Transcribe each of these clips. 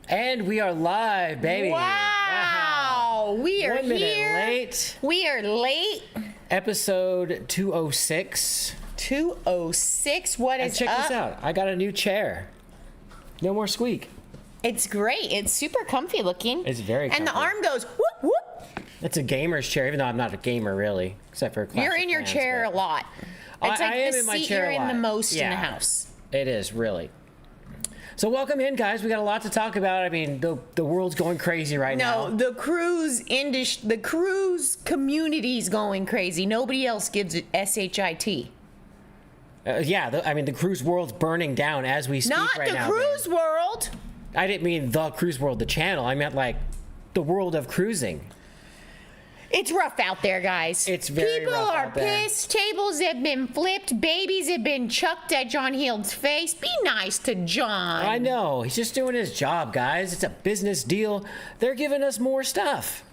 And we are live, baby. Wow. We are 1 minute here. late. We are late. Episode 206. 206. What And is check up? this out. I got a new chair. No more squeak. It's great. It's super comfy looking. It's very And the comfy. arm goes whoop whoop. It's a gamer's chair, even though I'm not a gamer really, except for classic You're in your fans, chair a but lot. It's I like am the in my seat chair you're a in the lot. most in the Yeah. house. It is, really. So welcome in, guys. We got a lot to talk about. I mean, the world's going crazy right now. No, the cruise industry, the cruise community's going crazy. Nobody else gives it shit. I mean, the cruise world's burning down as we speak Not right the now. cruise world. I didn't mean the cruise world, the channel. I meant like the world of cruising. It's rough out there, guys. It's very People rough are out there. pissed. Tables have been flipped. Babies have been chucked at John Hield's face. Be nice to John. I know. He's just doing his job, guys. It's a business deal. They're giving us more stuff.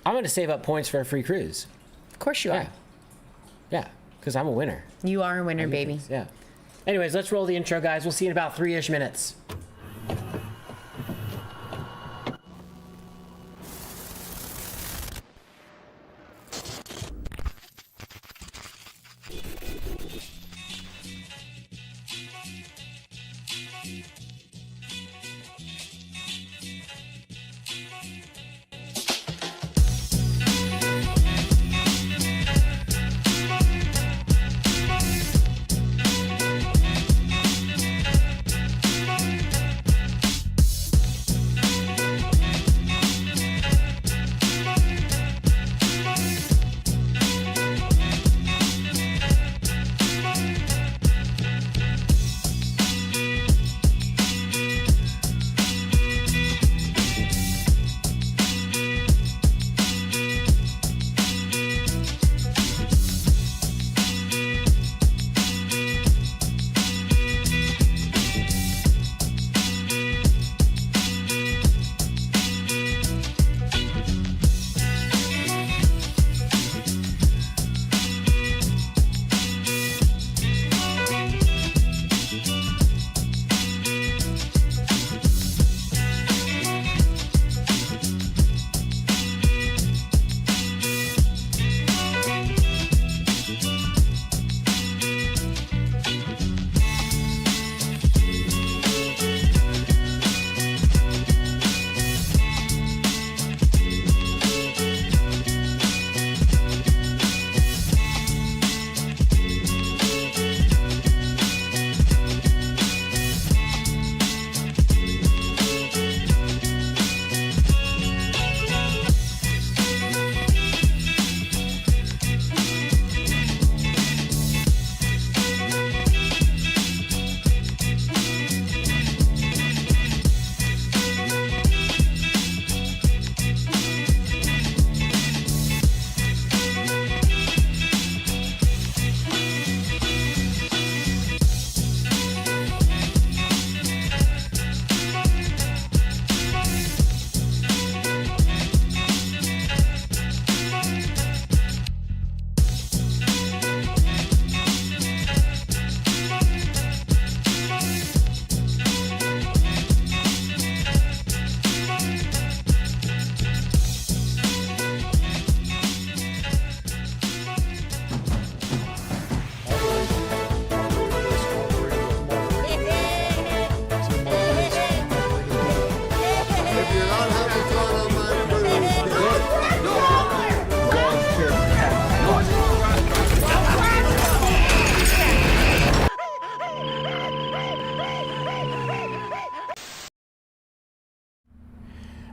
I'm going to save up points for a free cruise. Of course you Yeah. are. Yeah, because I'm a winner. You are a winner, baby. Yeah. Anyways, let's roll the intro, guys. We'll see you in about 3-ish minutes.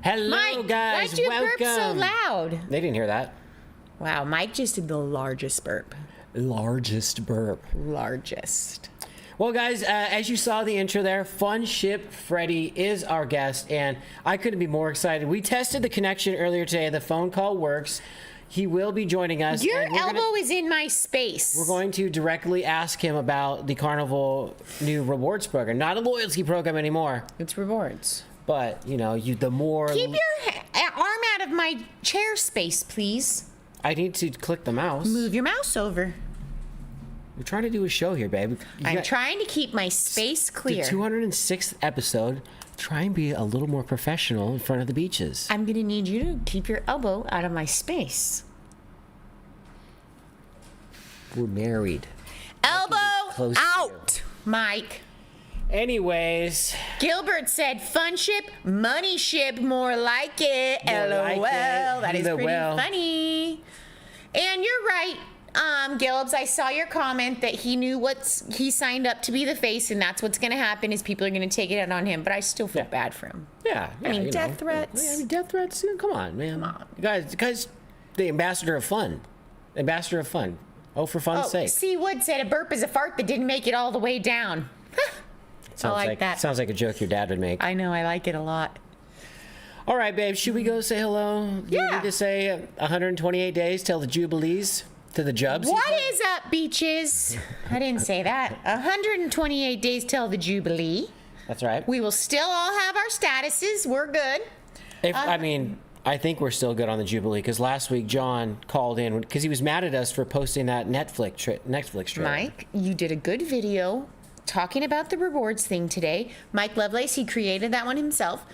Hello, Mike, guys. why'd you Welcome. burp so loud? They didn't hear that. Wow, Mike just did the largest burp. Largest burp. Largest. Well, guys, as you saw the intro there, Fun Ship Freddy is our guest, and I couldn't be more excited. We tested the connection earlier today. The phone call works. He will be joining us. Your and elbow is in my space. We're going to directly ask him about the Carnival new rewards program. Not a loyalty program anymore, It's rewards. but, you know, the more... Keep your arm out of my chair space, please. I need to click the mouse. Move your mouse over. We're trying to do a show here, babe. I'm trying to keep my space clear. The 206th episode. Try and be a little more professional in front of the beaches. I'm going to need you to keep your elbow out of my space. We're married. Elbow close out, Mike. Anyways. Gilbert said, fun ship, money ship, more like it. More LOL. like it. That is pretty LOL. funny. And you're right, Gilbs. I saw your comment that he knew he signed up to be the face, and that's what's going to happen is people are going to take it out on him. But I still feel bad for him. Yeah. I mean, you death know. threats. Yeah, I mean, death threats. Come on, man. Come on. You guys, the ambassador of fun. Ambassador of fun. Oh, for fun's sake. C. Wood said a burp is a fart that didn't make it all the way down. I like that. Sounds like a joke your dad would make. I know. I like it a lot. All right, babe. Should we go say hello? Do you need to say 128 days till the Jubilees to the Jubs? What is up, beaches? I didn't say that. 128 days till the Jubilee. That's right. We will still all have our statuses. We're good. I think we're still good on the Jubilee because last week John called in because he was mad at us for posting that Netflix trailer. Mike, you did a good video talking about the rewards thing today. Mike Lovelace, he created that one himself,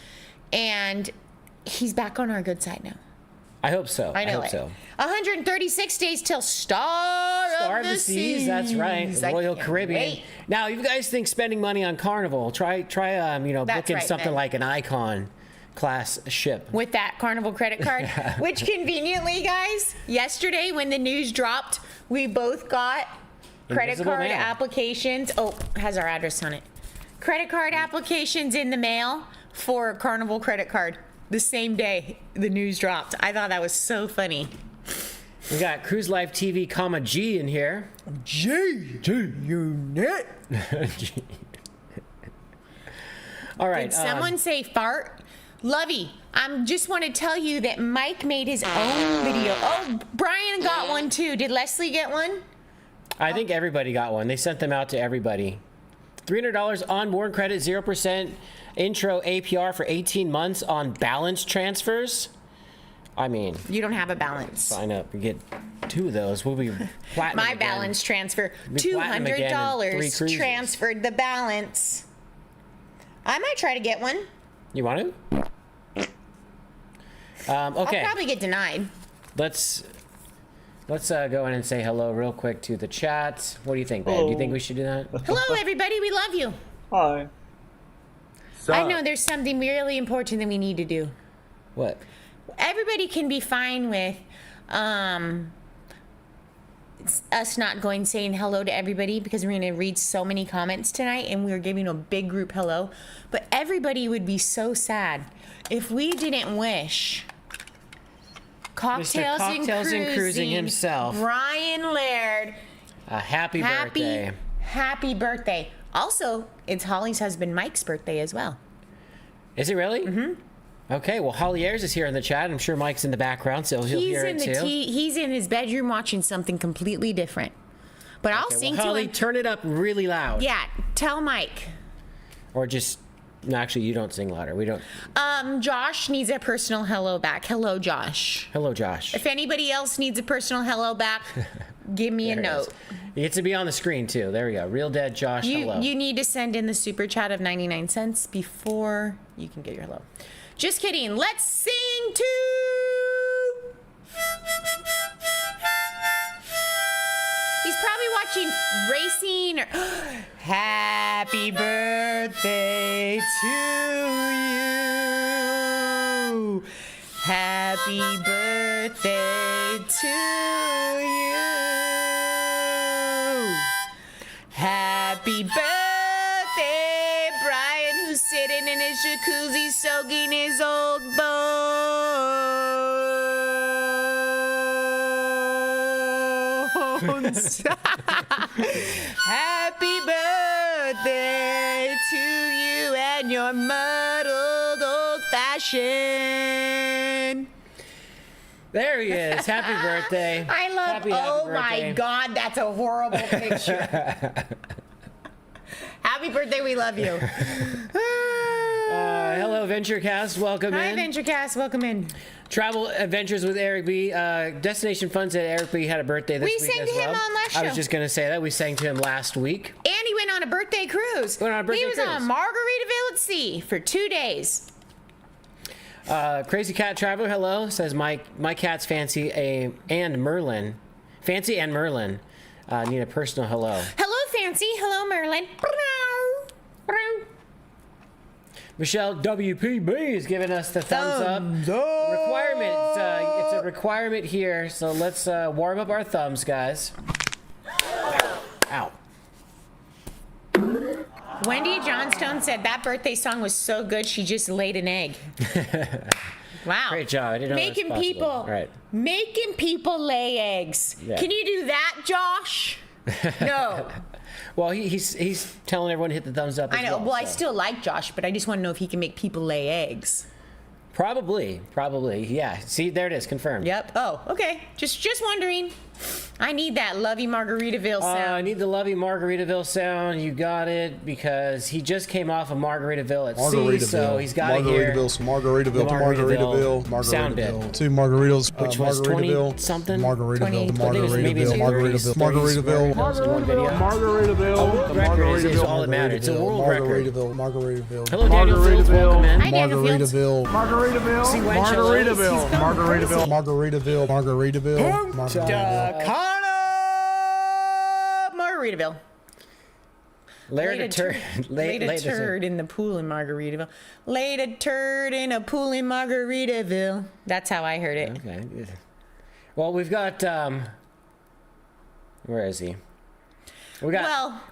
and he's back on our good side now. I hope so. I know hope it. so. 136 days till Star of the Seas. That's right. Royal Caribbean. Wait. Now, if you guys think spending money on Carnival, try booking right, something man. like an Icon class ship. With that Carnival credit card, which conveniently, guys, yesterday when the news dropped, we both got credit Invisible card mail. applications. Oh, has our address on it. Credit card applications in the mail for a Carnival credit card the same day the news dropped. I thought that was so funny. We got Cruise Life TV, G in here. G unit. All right. Did someone say fart? Lovey, I just want to tell you that Mike made his own video. Oh, Brian got one too. Did Leslie get one? I think everybody got one. They sent them out to everybody. $300 onboard credit, 0% intro APR for 18 months on balance transfers. I mean, You don't have a balance. sign up and get 2 of those. We'll be platinum My again. balance transfer, Be platinum again in 3 $200 cruises. transferred the balance. I might try to get one. You want to? Okay. I'll probably get denied. Let's go in and say hello real quick to the chat. What do you think, babe? Do you think we should do that? Hello, everybody. We love you. Hi. I know there's something really important that we need to do. What? Everybody can be fine with us not going saying hello to everybody because we're going to read so many comments tonight and we're giving a big group hello. But everybody would be so sad if we didn't wish Cocktails, and Cruising himself. Brian Laird, A happy birthday. happy birthday. Also, it's Holly's husband Mike's birthday as well. Is it really? Mm-hmm. Okay, well, Holly Ayers is here in the chat. I'm sure Mike's in the background, so he'll hear it too. He's in his bedroom watching something completely different. But I'll Okay, sing well, to Holly, him. turn it up really loud. Yeah, tell Mike. Or just, no, actually, you don't sing louder. We don't. Josh needs a personal hello back. Hello, Josh. Hello, Josh. If anybody else needs a personal hello back, give me a There it note. is. You get to be on the screen, too. There we go. Real Dead Josh, hello. You need to send in the super chat of 99 cents before you can get your hello. Just kidding. Let's sing to... He's probably watching racing or... Happy birthday to you. Happy birthday to you. Happy birthday, Brian, who's sitting in his jacuzzi soaking his old bones. Happy birthday to you and your muddled old fashioned. There he is. Happy birthday. I love. Happy Oh birthday. my God, that's a horrible picture. Happy birthday, we love you. Hello, Hello, VentureCast. Welcome Hi, in. VentureCast. Welcome in. Travel Adventures with Eric B. Destination Fun said Eric B. had a birthday this We week sang as to him well. on last I was show. just going to say that. We sang to him last week. And he went on a birthday cruise. Went on a birthday he was cruise. on Margaritaville at sea for 2 days. Crazy Cat Traveler, hello, says my cat's Fancy and Merlin. Fancy and Merlin need a personal hello. Hello, Fancy. Hello, Merlin. Michelle WPB is giving us the thumbs up. Requirement. It's a requirement here, so let's warm up our thumbs, guys. Ow. Wendy Johnstone said that birthday song was so good she just laid an egg. Wow. Great job. I didn't know making that was possible. people Right. making people lay eggs. Yeah. Can you do that, Josh? No. Well, he's telling everyone to hit the thumbs up. I know. Well, I so. still like Josh, but I just want to know if he can make people lay eggs. Probably. Yeah. See, there it is. Confirmed. Yep. Oh, okay. Just wondering. I need that lovey Margaritaville sound. I need the lovey Margaritaville sound. You got it, because he just came off of Margaritaville at sea, so he's got to hear Margaritaville, Margaritaville sound bit. Two Margaritas, Which was 20 something? 20. Margaritaville, Is all that matters. It's a world record. Margaritaville. Hello, Daniel Fields. Welcome in. Hi, Daniel Fields. See when Margaritaville. Margaritaville. Laid a turd. Laid a turd in the pool in Margaritaville. Laid a turd in a pool in Margaritaville. That's how I heard it. Okay. Well, we've got. Where is he? We got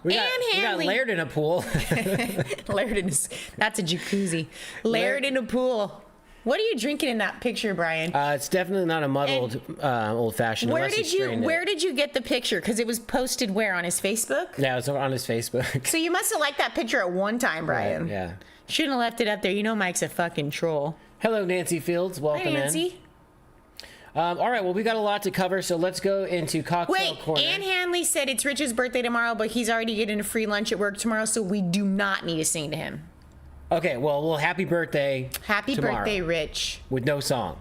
Hanley. Laird in a pool. Layered in that's a jacuzzi. Layered in a pool. What are you drinking in that picture, Brian? It's definitely not a muddled old fashioned. Where did you get the picture? Because it was posted where, on his Facebook? Yeah, it's on his Facebook. So you must have liked that picture at one time, Brian. Yeah. Shouldn't have left it up there. You know Mike's a fucking troll. Hello, Nancy Fields. Welcome Hi, Nancy. in. All right, well, we got a lot to cover, so let's go into Cocktail Corner. Ann Hanley said it's Rich's birthday tomorrow, but he's already getting a free lunch at work tomorrow, so we do not need to sing to him. Okay, well, happy birthday. Happy tomorrow, birthday, Rich. with no song.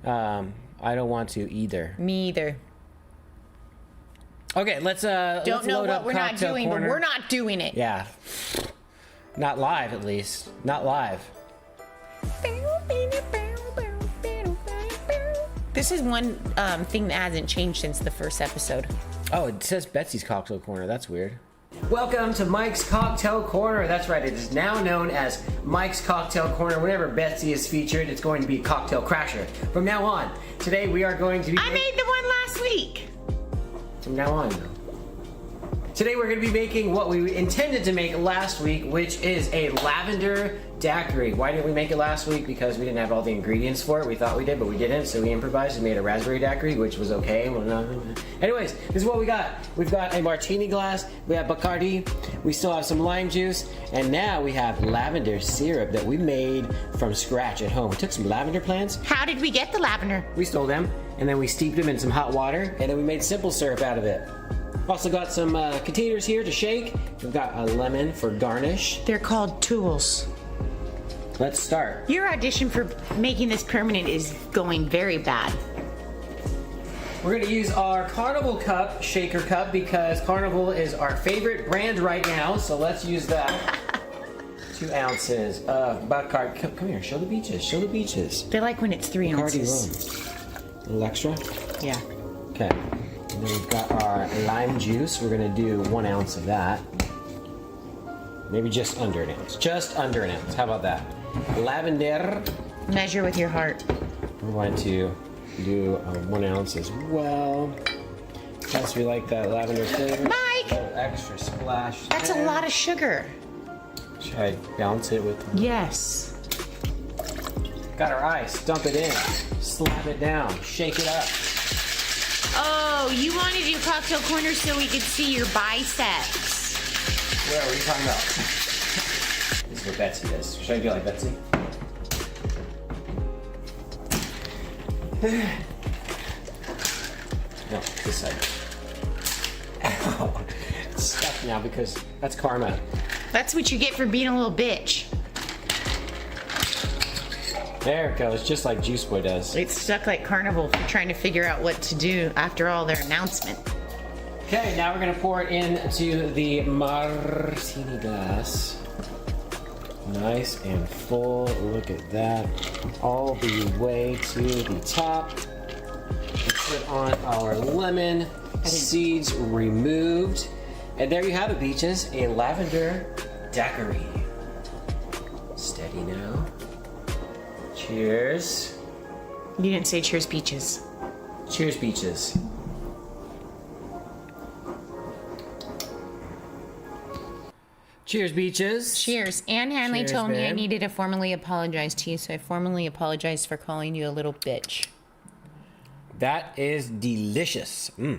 I don't want to either. Me either. Okay, let's Don't let's know load what up we're not Cocktail doing, Corner. but we're not doing it. Yeah. Not live, at least. Not live. This is one thing that hasn't changed since the first episode. Oh, it says Betsy's Cocktail Corner. That's weird. Welcome to Mike's Cocktail Corner. That's right. It is now known as Mike's Cocktail Corner. Whenever Betsy is featured, it's going to be Cocktail Crasher. From now on, today we are going to be... I made the one last week. From now on, though. Today we're going to be making what we intended to make last week, which is a lavender daiquiri. Why didn't we make it last week? Because we didn't have all the ingredients for it. We thought we did, but we didn't, so we improvised and made a raspberry daiquiri, which was okay. Well, no. Anyways, this is what we got. We've got a martini glass, we have Bacardi, we still have some lime juice, and now we have lavender syrup that we made from scratch at home. We took some lavender plants, How did we get the lavender? we stole them, and then we steeped them in some hot water, and then we made simple syrup out of it. Also got some containers here to shake. We've got a lemon for garnish. They're called tools. Let's start. Your audition for making this permanent is going very bad. We're gonna use our Carnival cup, shaker cup, because Carnival is our favorite brand right now, so let's use that. 2 ounces of Bacardi. Come here, show the beaches, They like when it's 3 Bacardi ounces. rum. A little extra? Yeah. Okay. And then we've got our lime juice. We're gonna do 1 ounce of that. Maybe just under an ounce. Just under an ounce. How about that? Lavender. Measure with your heart. We're going to do 1 ounce as well. Plus, we like that lavender flavor. Mike! A little extra splash. That's a lot of sugar. Should I balance it with? Yes. Got our ice. Dump it in. Slap it down. Shake it up. Oh, you wanted your cocktail corner so we could see your biceps. Where are you talking about? This is what Betsy does. Should I do like Betsy? No, this side. Ow. It's stuck now because that's karma. That's what you get for being a little bitch. There it goes, just like Juice Boy does. It's stuck like Carnival for trying to figure out what to do after all their announcement. Okay, now we're gonna pour it into the martini glass. Nice and full. Look at that. All the way to the top. We put on our lemon, seeds removed. And there you have it, Beaches, a lavender daiquiri. Steady now. Cheers. You didn't say cheers, Peaches. Cheers, Beaches. Cheers, Beaches. Cheers. Ann Hanley Cheers, told me I babe. needed to formally apologize to you, so I formally apologize for calling you a little bitch. That is delicious. I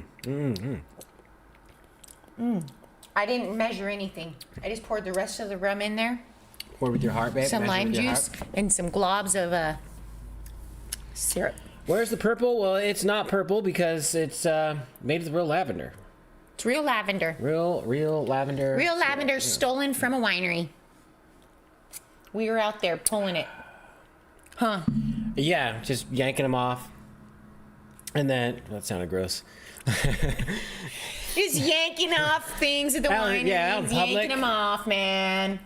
didn't measure anything. I just poured the rest of the rum in there, Pour with your heart, babe. some Measure lime with your juice, heart. and some globs of syrup. Where's the purple? Well, it's not purple because it's made with real lavender. It's real lavender. Real lavender. Real lavender stolen from a winery. We were out there pulling it. Huh. Yeah, just yanking them off. And then, that sounded gross. Just yanking off things at the Out- winery. yeah, out in public. Yanking them off, man.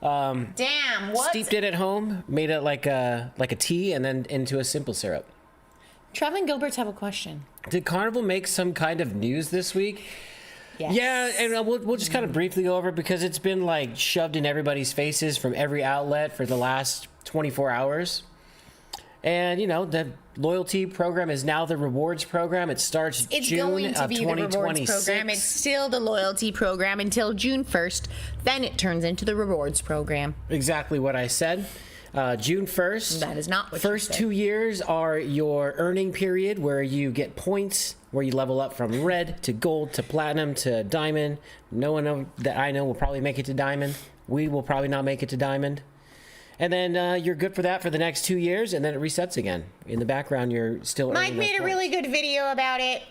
Damn, what? Steeped it at home, made it like a tea, and then into a simple syrup. Trevor and Gilbert's have a question. Did Carnival make some kind of news this week? Yes. Yeah, and we'll just kind of briefly go over it because it's been like shoved in everybody's faces from every outlet for the last 24 hours. And, you know, the loyalty program is now the rewards program. It starts It's June going to of be the rewards 2026. program. It's still the loyalty program until June 1st. Then it turns into the rewards program. Exactly what I said. June 1st. That is not what First you said. 2 years are your earning period where you get points, where you level up from red to gold to platinum to diamond. No one that I know will probably make it to diamond. We will probably not make it to diamond. And then you're good for that for the next 2 years, and then it resets again. In the background, you're still Mike earning made those a really points. good video about it.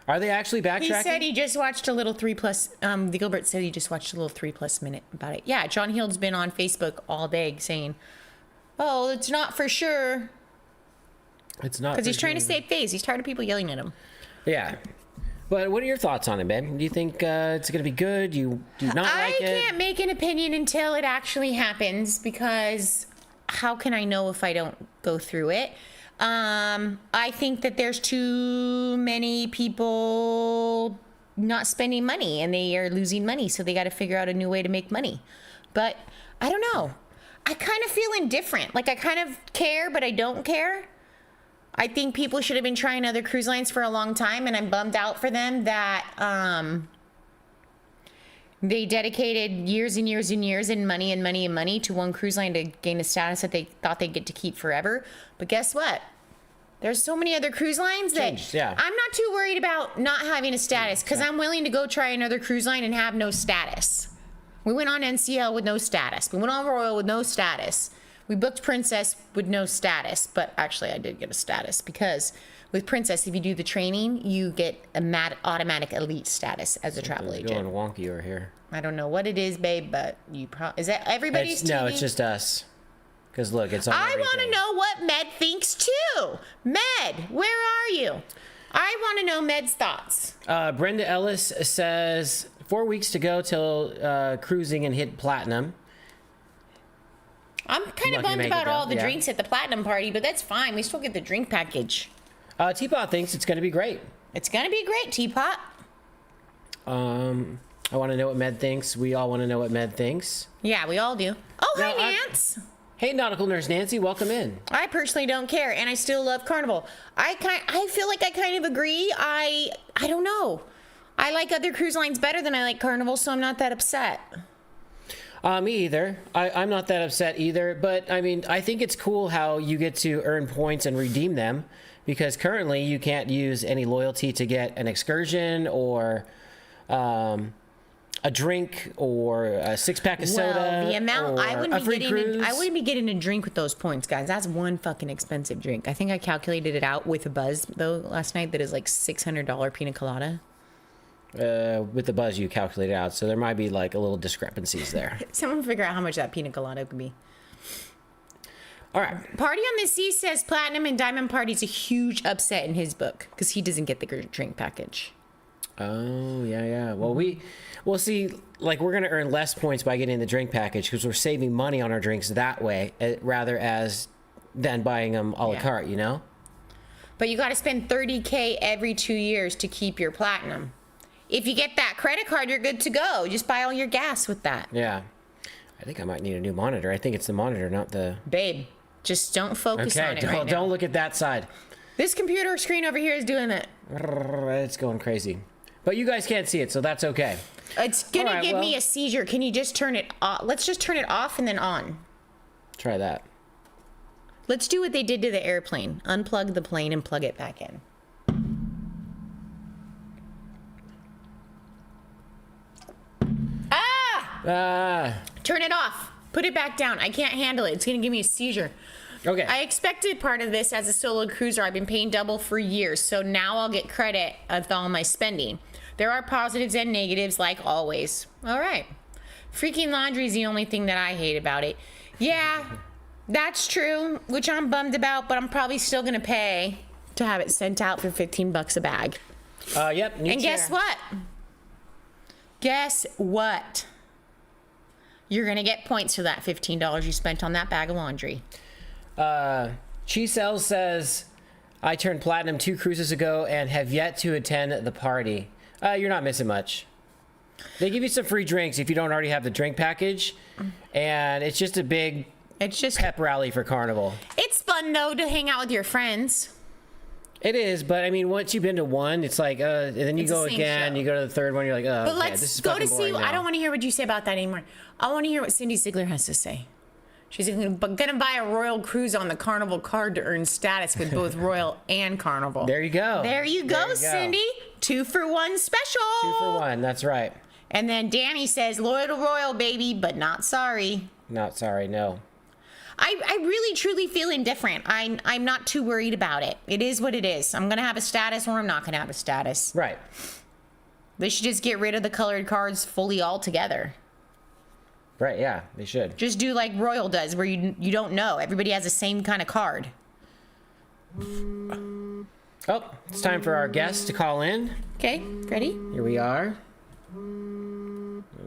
Are they actually backtracking? He said he just watched a little 3+. The Gilbert said he just watched a little 3+ minute about it. Yeah, John Hield's been on Facebook all day saying, "Oh, it's not for sure," It's not because he's for trying to sure. save face. He's tired of people yelling at him. Yeah. But what are your thoughts on it, babe? Do you think it's going to be good? Do you not I like it? can't make an opinion until it actually happens because how can I know if I don't go through it? I think that there's too many people not spending money and they are losing money, so they got to figure out a new way to make money. But I don't know. I kind of feel indifferent. Like I kind of care, but I don't care. I think people should have been trying other cruise lines for a long time, and I'm bummed out for them that they dedicated years and years and years and money and money and money to one cruise line to gain a status that they thought they'd get to keep forever. But guess what? There's so many other cruise lines that Changed, yeah. I'm not too worried about not having a status because I'm willing to go try another cruise line and have no status. We went on NCL with no status. We went on Royal with no status. We booked Princess with no status, but actually I did get a status because with Princess, if you do the training, you get a automatic elite status as a travel Going agent. wonky over here. I don't know what it is, babe, but you is that everybody's TV? No, it's just us. Because look, it's on I want to everything. know what Med thinks too. Med, where are you? I want to know Med's thoughts. Brenda Ellis says 4 weeks to go till cruising and hit platinum. I'm kind Lucky of to bummed make it about all down, the yeah. drinks at the platinum party, but that's fine. We still get the drink package. Teapot thinks it's going to be great. It's gonna be great, Teapot. I want to know what Med thinks. We all want to know what Med thinks. Yeah, we all do. Oh, Now, hi, Nance. Hey, Nautical Nurse Nancy, welcome in. I personally don't care, and I still love Carnival. I feel like I kind of agree. I don't know. I like other cruise lines better than I like Carnival, so I'm not that upset. Me either. I'm not that upset either. But, I mean, I think it's cool how you get to earn points and redeem them. Because currently you can't use any loyalty to get an excursion or a drink or a 6-pack of soda. Well, the amount or I a wouldn't free be cruise. I wouldn't be getting a drink with those points, guys. That's one fucking expensive drink. I think I calculated it out with a buzz though last night. That is like $600 pina colada. With the buzz you calculated out, so there might be like a little discrepancies there. Someone figure out how much that pina colada could be. All right. Party on the Sea says Platinum and Diamond Party's a huge upset in his book because he doesn't get the drink package. Oh, yeah. Well, we'll see, like, we're going to earn less points by getting the drink package because we're saving money on our drinks that way rather than buying them a la carte, you know? But you got to spend $30K every 2 years to keep your Platinum. If you get that credit card, you're good to go. Just buy all your gas with that. Yeah. I think I might need a new monitor. I think it's the monitor, not the... Babe, just don't focus on it right now. Don't look at that side. This computer screen over here is doing it. It's going crazy. But you guys can't see it, so that's okay. It's going to give me a seizure. Can you just turn it off? Let's just turn it off and then on. Try that. Let's do what they did to the airplane. Unplug the plane and plug it back in. Turn it off. Put it back down. I can't handle it. It's going to give me a seizure. Okay. I expected part of this as a solo cruiser. I've been paying double for years, so now I'll get credit of all my spending. There are positives and negatives, like always. All right. Freaking laundry is the only thing that I hate about it. Yeah, that's true, which I'm bummed about, but I'm probably still going to pay to have it sent out for $15 a bag. Yep. And guess what? Guess what? You're going to get points for that $15 you spent on that bag of laundry. Chisel says, I turned platinum 2 cruises ago and have yet to attend the party. You're not missing much. They give you some free drinks if you don't already have the drink package. And it's just a big pep rally for Carnival. It's fun, though, to hang out with your friends. It is, but I mean, once you've been to one, it's like, and then you go again, you go to the third one, you're like, oh, but okay, let's this is go to fucking see. boring now. I don't want to hear what you say about that anymore. I want to hear what Cindy Ziegler has to say. She's going to buy a Royal Cruise on the Carnival card to earn status with both Royal and Carnival. There you go. There you go, Cindy. 2-for-1 special. 2 for 1, that's right. And then Danny says, loyal to Royal, baby, but not sorry. Not sorry, no. I really, truly feel indifferent. I'm not too worried about it. It is what it is. I'm going to have a status or I'm not going to have a status. Right. They should just get rid of the colored cards fully altogether. Right, yeah, they should. Just do like Royal does, where you don't know. Everybody has the same kind of card. Oh, it's time for our guests to call in. Okay, ready? Here we are.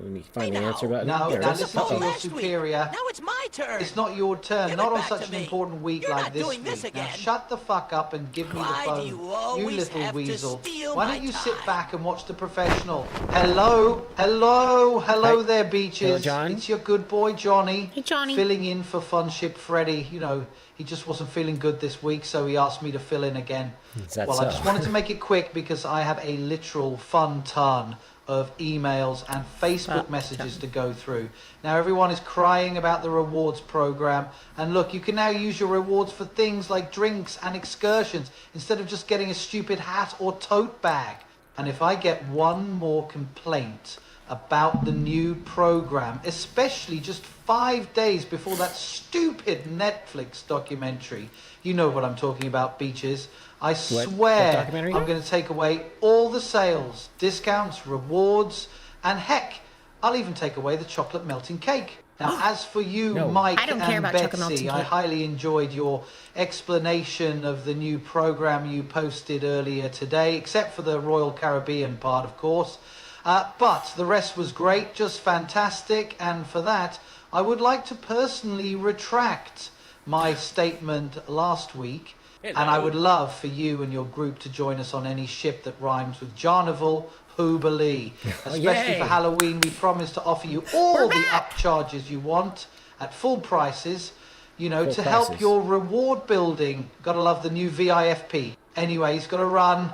Let me find the answer button. No, there it now is. listen to your Last superior. week. Now it's my turn. It's not your turn. Give Not it on back such to an me. important week You're like not this doing this week. Now again. shut the fuck up and give me Why the do phone. you always little have to weasel. steal Why my don't you sit time? back and watch the professional? Hello, hello, hello Hi. there, beaches. Hello, John. It's your good boy Johnny. Hey, Johnny. Filling in for Funship Freddy. You know, he just wasn't feeling good this week, so he asked me to fill in again. Is that Well, I so? just wanted to make it quick because I have a literal fun ton of emails and Facebook messages to go through. Now everyone is crying about the rewards program, and look, you can now use your rewards for things like drinks and excursions instead of just getting a stupid hat or tote bag. And if I get one more complaint about the new program, especially just 5 days before that stupid Netflix documentary, you know what I'm talking about, beaches, I swear documentary? I'm going to take away all the sales, discounts, rewards, and heck, I'll even take away the chocolate melting cake. Now, as for you, No. Mike I don't and care about chocolate melting Betsy, I cake. highly enjoyed your explanation of the new program you posted earlier today, except for the Royal Caribbean part, of course. But the rest was great, just fantastic, and for that, I would like to personally retract my statement last week. And I would love for you and your group to join us on any ship that rhymes with Carnival Jubilee. Especially yay. for Halloween, we promise to offer you all the upcharges you want at full prices, you know, Full to help prices. your reward building. Gotta love the new VIFP. Anyways, gotta run.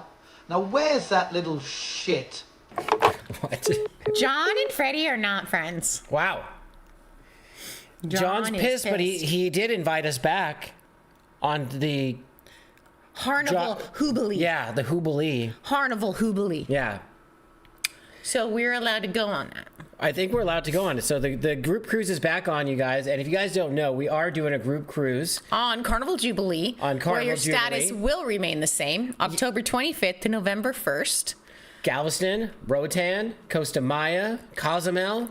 Now, where's that little shit? What? John and Freddie are not friends. Wow. John's John is pissed, but he did invite us back on the Carnival Jubilee. yeah, the Jubilee. Carnival Jubilee. Yeah. So we're allowed to go on that. I think we're allowed to go on it. So the group cruise is back on, you guys. And if you guys don't know, we are doing a group cruise. On Carnival Jubilee. On Carnival where your status Jubilee. will remain the same. October 25th to November 1st. Galveston, Roatan, Costa Maya, Cozumel.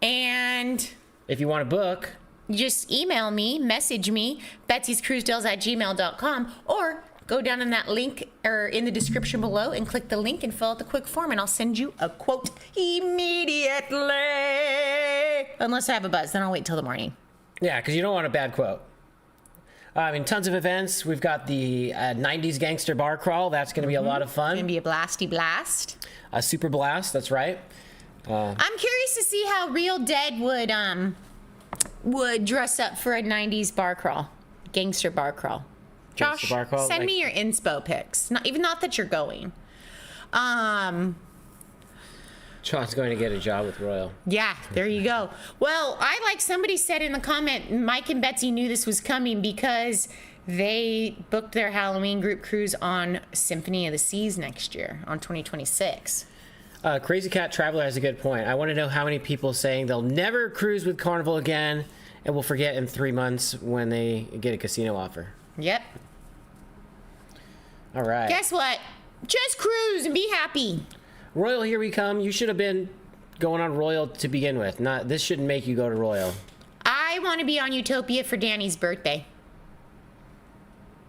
And If you want to book, just email me, message me, betsyscruisedeals@gmail.com, or go down in that link or in the description below and click the link and fill out the quick form, and I'll send you a quote immediately. Unless I have a buzz, then I'll wait till the morning. Yeah, because you don't want a bad quote. I mean, tons of events. We've got the 90s Gangster Bar Crawl. That's going to be a lot of fun. Gonna be a blasty blast. A super blast, that's right. I'm curious to see how Real Dead would dress up for a 90s bar crawl, gangster bar crawl. Josh, Bar Crawl, send like- me your inspo pics. Not that you're going. John's going to get a job with Royal. Yeah, there you go. Well, somebody said in the comment, Mike and Betsy knew this was coming because they booked their Halloween group cruise on Symphony of the Seas next year, on 2026. Crazy Cat Traveler has a good point. I want to know how many people saying they'll never cruise with Carnival again and will forget in 3 months when they get a casino offer. Yep. All right. Guess what? Just cruise and be happy. Royal, here we come. You should have been going on Royal to begin with. This shouldn't make you go to Royal. I want to be on Utopia for Danny's birthday.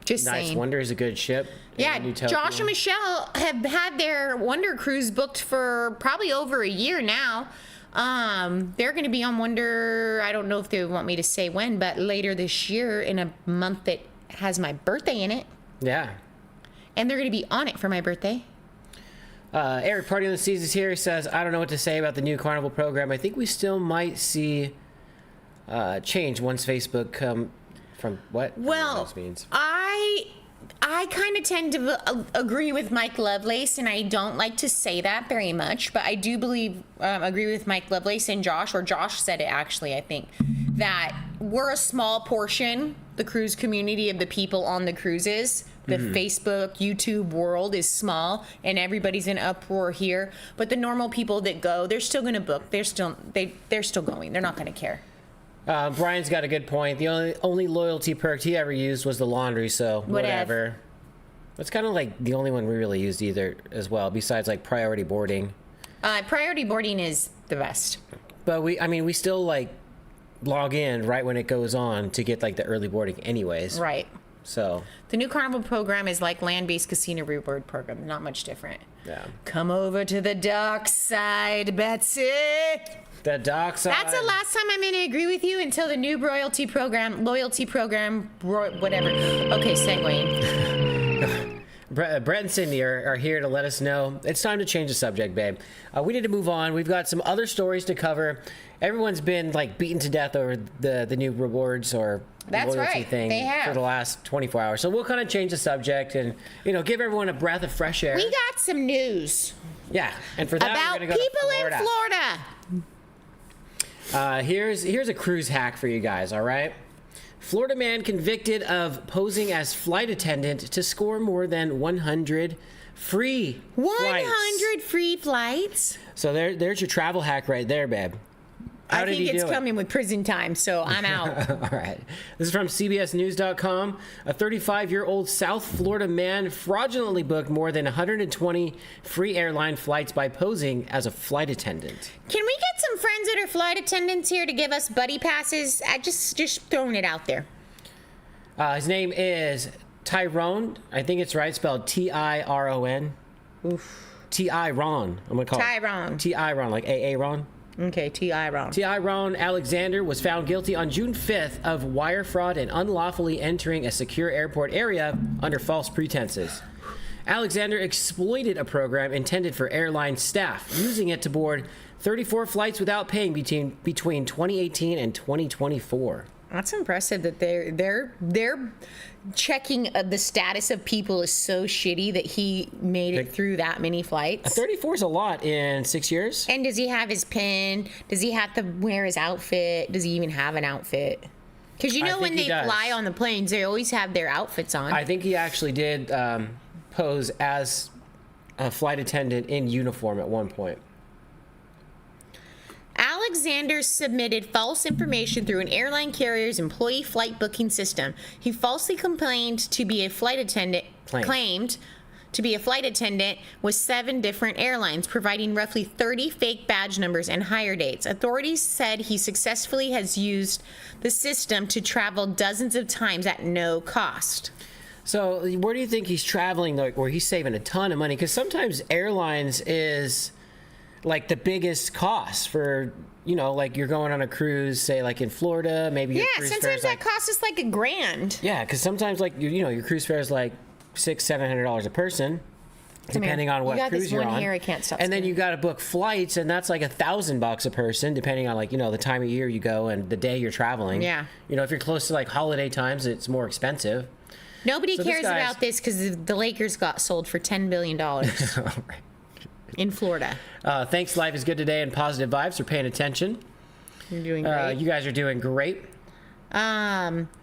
Just Nice saying. Wonder is a good ship. Yeah, And Utopia. Josh and Michelle have had their Wonder cruise booked for probably over a year now. They're going to be on Wonder, I don't know if they want me to say when, but later this year in a month that has my birthday in it. Yeah. And they're going to be on it for my birthday. Eric Party on the Seas is here. He says, I don't know what to say about the new Carnival program. I think we still might see change once Facebook come from what? I don't know Well, what this means. I kind of tend to agree with Mike Lovelace, and I don't like to say that very much, but I do agree with Mike Lovelace and Josh, or Josh said it actually, I think, that we're a small portion, the cruise community of the people on the cruises. The Facebook, YouTube world is small, and everybody's in uproar here. But the normal people that go, they're still going to book. They're still going. They're not going to care. Brian's got a good point. The only loyalty perk he ever used was the laundry, so whatever. That's kind of like the only one we really used either as well, besides like priority boarding. Priority boarding is the best. But we still like log in right when it goes on to get like the early boarding anyways. Right. So The new Carnival program is like land-based casino reward program, not much different. yeah. Come over to the dark side, Betsy. The dock side. That's the last time I'm going to agree with you until the new loyalty program, whatever. Okay, segueing. Brett and Cindy are here to let us know it's time to change the subject, babe. We need to move on. We've got some other stories to cover. Everyone's been like beaten to death over the new rewards or That's loyalty right. thing They have. for the last 24 hours. So we'll kind of change the subject and give everyone a breath of fresh air. We got some news Yeah, and for that about we're gonna go people to Florida. in Florida. Here's a cruise hack for you guys. All right. Florida man convicted of posing as flight attendant to score more than 100 free flights. 100 free flights. So there's your travel hack right there, babe. How I did think he it's do it? coming with prison time, so I'm out. All right. This is from CBSNews.com. A 35-year-old South Florida man fraudulently booked more than 120 free airline flights by posing as a flight attendant. Can we get some friends that are flight attendants here to give us buddy passes? I just throwing it out there. His name is Tyrone. I think it's right, spelled T-I-R-O-N. Oof. T-I-Ron. I'm going to call Tyrone. it. T-I-Ron, like A-A-Ron. Okay, T.I. Ron. T.I. Ron Alexander was found guilty on June 5th of wire fraud and unlawfully entering a secure airport area under false pretenses. Alexander exploited a program intended for airline staff, using it to board 34 flights without paying between 2018 and 2024. That's impressive that they're checking the status of people is so shitty that he made it through that many flights. 34 is a lot in 6 years. And does he have his pin? Does he have to wear his outfit? Does he even have an outfit? Because I when think he they does. fly on the planes, they always have their outfits on. I think he actually did pose as a flight attendant in uniform at one point. Alexander submitted false information through an airline carrier's employee flight booking system. He falsely claimed to be a flight attendant. Claimed to be a flight attendant with 7 different airlines, providing roughly 30 fake badge numbers and hire dates. Authorities said he successfully has used the system to travel dozens of times at no cost. So where do you think he's traveling, like, where he's saving a ton of money? Because sometimes airlines is like the biggest cost for, you know, like you're going on a cruise, say like in Florida, maybe your cruise sometimes fare's that like, costs us like $1,000. yeah, because sometimes like your cruise fare is like $600-700 a person, depending on what you got cruise this you're one on. here, I can't stop and then staring. you got to book flights, and that's like $1,000 a person, depending on like the time of year you go and the day you're traveling. Yeah. If you're close to like holiday times, it's more expensive. Nobody So this cares guy's- about this because the Lakers got sold for $10 billion in Florida. Thanks, life is good today, and positive vibes for paying attention. You're doing great. You guys are doing great.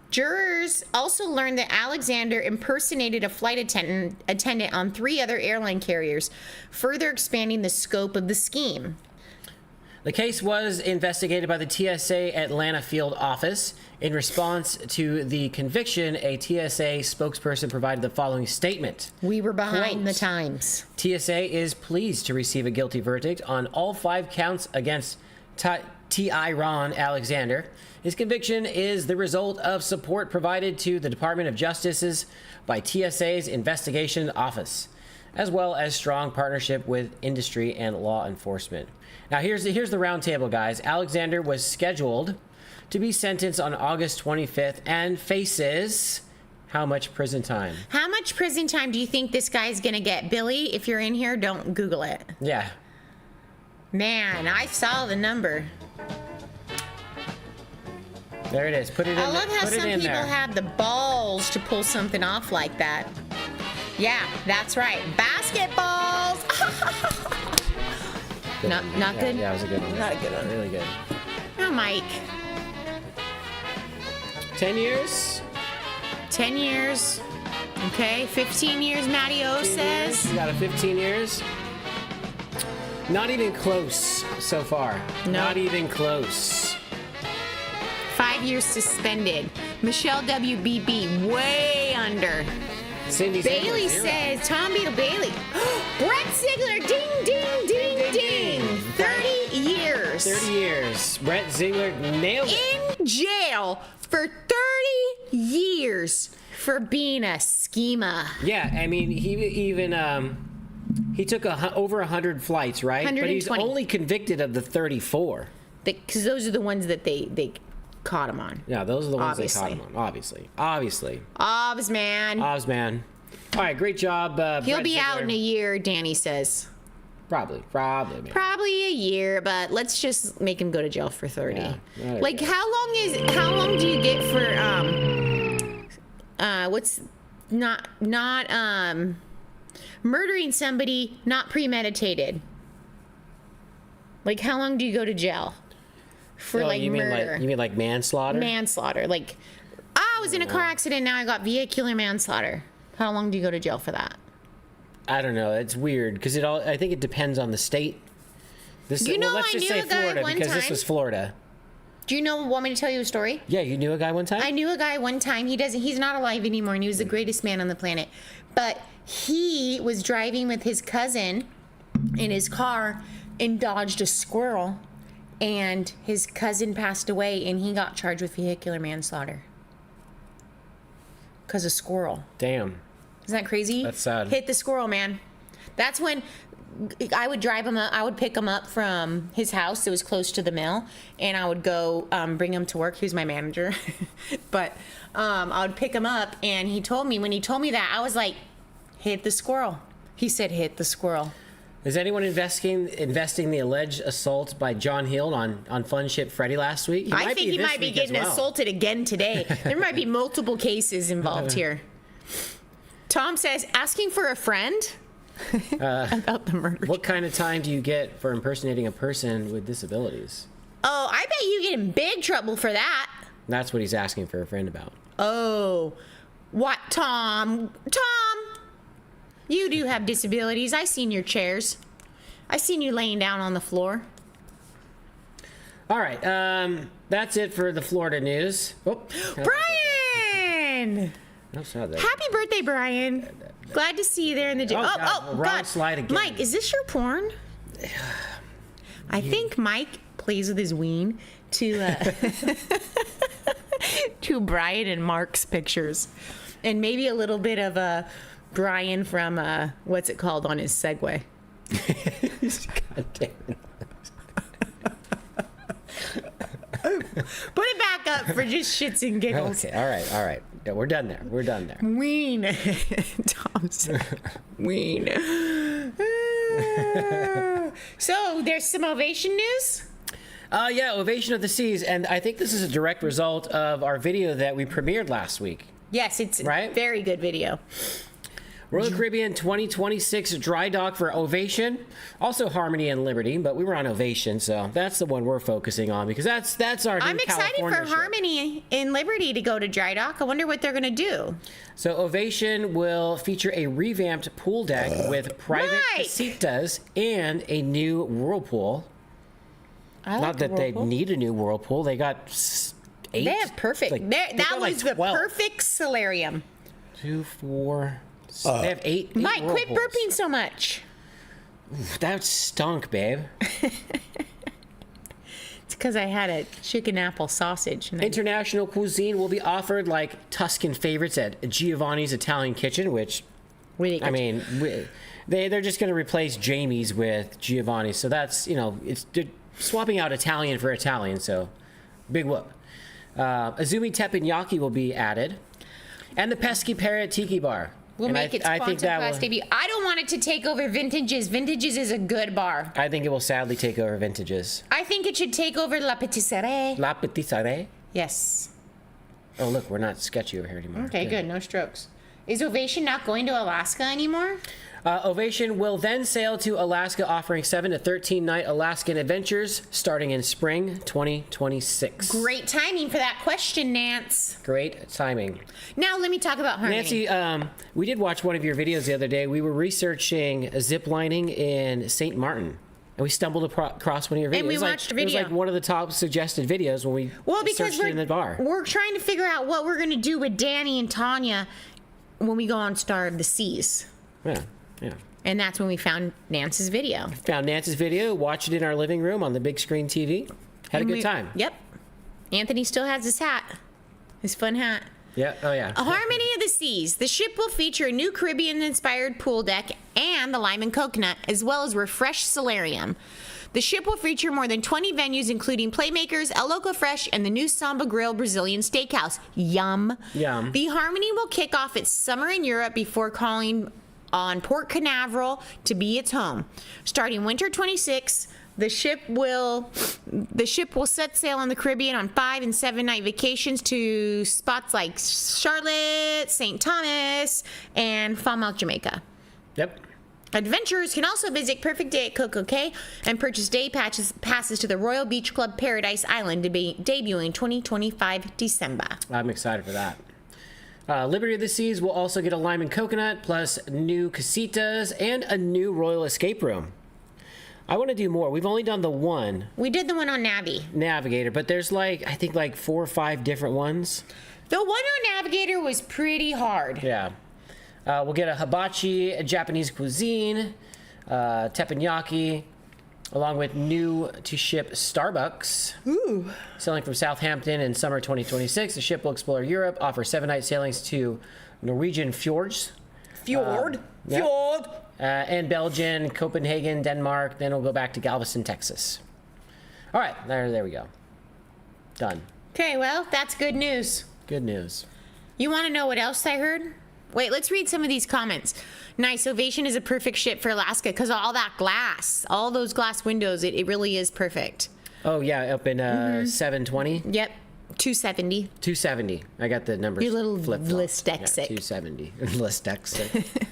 Jurors also learned that Alexander impersonated a flight attendant on 3 other airline carriers, further expanding the scope of the scheme. The case was investigated by the TSA Atlanta field office. In response to the conviction, a TSA spokesperson provided the following statement. We were behind the Quote, times. TSA is pleased to receive a guilty verdict on all 5 counts against Tyron Alexander. His conviction is the result of support provided to the Department of Justice's by TSA's investigation office, as well as strong partnership with industry and law enforcement. Now, here's the roundtable, guys. Alexander was scheduled to be sentenced on August 25th and faces how much prison time? How much prison time do you think this guy's going to get? Billy, if you're in here, don't Google it. Yeah. Man, I saw the number. There it is. Put it in. I love how put it some in people there. have the balls to pull something off like that. Yeah, that's right. Basketballs. Not good? Yeah, it was a good one. Not a good one. Really good. Oh, Mike. 10 years? 10 years. Okay, 15 years, Matty O 15 years. says. You got a 15 years. Not even close so far. No. Not even close. 5 years suspended. Michelle WBB, way under. Cindy Bailey Ziegler, 0. says, Tom Beadle Bailey. Brett Ziegler, ding, ding, ding, ding. 30 years. 30 years. Brett Ziegler nailed it. In jail for 30 years for being a schema. Yeah, I mean, he even he took over 100 flights, right? But he's 120. only convicted of the 34. Because those are the ones that they caught him on. Yeah, those are the ones Obviously. they caught him on. Obviously. Obs, man. Oz, man. All right, great job. He'll Brett be out Ziegler. in a year, Danny says. Probably, man. Probably a year, but let's just make him go to jail for 30. Yeah, there you Like go. how long do you get for what's not murdering somebody not premeditated? Like how long do you go to jail for Oh, like you mean murder? you mean like manslaughter? Manslaughter. Like I was in a car accident, now I got vehicular manslaughter. How long do you go to jail for that? I don't know. It's weird because I think it depends on the state. This, You know, let's I just knew say a guy Florida one because this time- was Florida. Do you want me to tell you a story? Yeah, you knew a guy one time. I knew a guy one time. He's not alive anymore, and he was the greatest man on the planet. But he was driving with his cousin in his car and dodged a squirrel, and his cousin passed away, and he got charged with vehicular manslaughter because of squirrel. Damn. Isn't that crazy? That's sad. Hit the squirrel, man. That's when I would drive him up. I would pick him up from his house. It was close to the mill, and I would go bring him to work. He was my manager, but I would pick him up, and when he told me that, I was like, "Hit the squirrel." He said, "Hit the squirrel." Is anyone investing the alleged assault by John Hill on Fun Ship Freddy last week? I think he this might be week as getting well. assaulted again today. There might be multiple cases involved here. Tom says, asking for a friend about the murder. What kind of time do you get for impersonating a person with disabilities? Oh, I bet you get in big trouble for that. That's what he's asking for a friend about. Oh, what, Tom? Tom, you do have disabilities. I seen your chairs. I seen you laying down on the floor. All right, that's it for the Florida news. Oh, Brian! No, it's not that. Happy birthday, Brian. Glad to see you there in the gym. Oh, God, wrong slide again. Mike, is this your porn? I think Mike plays with his ween to to Brian and Mark's pictures. And maybe a little bit of Brian from, what's it called on his Segway? God damn it. Put it back up for just shits and giggles. Okay, all right. Yeah, we're done there. Ween. Tom's ween. So there's some Ovation news? Yeah, Ovation of the Seas. And I think this is a direct result of our video that we premiered last week. Yes, it's Right? a very good video. Royal Caribbean 2026 dry dock for Ovation, also Harmony and Liberty, but we were on Ovation, so that's the one we're focusing on because that's our new I'm excited California for ship. Harmony and Liberty to go to dry dock. I wonder what they're going to do. So Ovation will feature a revamped pool deck with private Mike! casitas and a new whirlpool. Not that they need a new whirlpool. They got 8. They have perfect. Like, that got was like the 12. perfect solarium. 2, 4. They have 8. Mike, quit whirlpools. burping so much. That stunk, babe. It's because I had a chicken apple sausage. And International cuisine will be offered like Tuscan favorites at Giovanni's Italian Kitchen, which, really I mean, they're just going to replace Jamie's with Giovanni's. So that's, they're swapping out Italian for Italian. So big whoop. Azumi teppanyaki will be added. And the pesky parrot tiki bar. we'll And make it sponsored class debut. I don't want it to take over Vintages. Vintages is a good bar. I think it will sadly take over Vintages. I think it should take over La Patisserie. La Patisserie. Yes. Oh, look, we're not sketchy over here anymore. Okay, good. No strokes. Is Ovation not going to Alaska anymore? Ovation will then sail to Alaska, offering 7 to 13 night Alaskan adventures starting in spring 2026. Great timing for that question, Nance. Great timing. Now let me talk about Harmony. Nancy, we did watch one of your videos the other day. We were researching zip lining in St. Martin. And we stumbled across one of your videos. And we It was watched the It was video. like one of the top suggested videos when we Because searched it in the bar. we're trying to figure out what we're going to do with Danny and Tanya when we go on Star of the Seas. Yeah. And that's when we found Nance's video. Found Nance's video, watched it in our living room on the big screen TV. Had a good time. Yep. Anthony still has his hat. His fun hat. Yeah. Oh, yeah. A Harmony of the Seas. The ship will feature a new Caribbean-inspired pool deck and the lime and coconut, as well as refreshed solarium. The ship will feature more than 20 venues, including Playmakers, El Loco Fresh, and the new Samba Grill Brazilian Steakhouse. Yum. Yum. The Harmony will kick off its summer in Europe before calling on Port Canaveral to be its home. Starting winter 26, the ship will set sail on the Caribbean on 5 and 7 night vacations to spots like Charlotte, St. Thomas, and Falmouth, Jamaica. Yep. Adventurers can also visit Perfect Day at Coco Cay and purchase day passes to the Royal Beach Club Paradise Island, debuting 2025 December. I'm excited for that. Liberty of the Seas will also get a lime and coconut, plus new casitas and a new Royal Escape Room. I want to do more. We've only done the one We did the one on Navi. Navigator, but there's I think 4 or 5 different ones. The one on Navigator was pretty hard. Yeah. We'll get a hibachi, a Japanese cuisine, teppanyaki, along with new to ship Starbucks. Ooh. Sailing from Southampton in summer 2026, the ship will explore Europe, offer 7-night sailings to Norwegian fjords. Fjord. Yep. Fjord. And Belgium, Copenhagen, Denmark. Then we'll go back to Galveston, Texas. All right, there we go. Done. Okay, well, that's good news. Good news. You want to know what else I heard? Wait, let's read some of these comments. Nice. Ovation is a perfect ship for Alaska because of all that glass, all those glass windows. It really is perfect. Oh, yeah, up in 720. Yep. 270. 270. I got the numbers. Your little flip-flopped. dyslexic. 270. Dyslexic.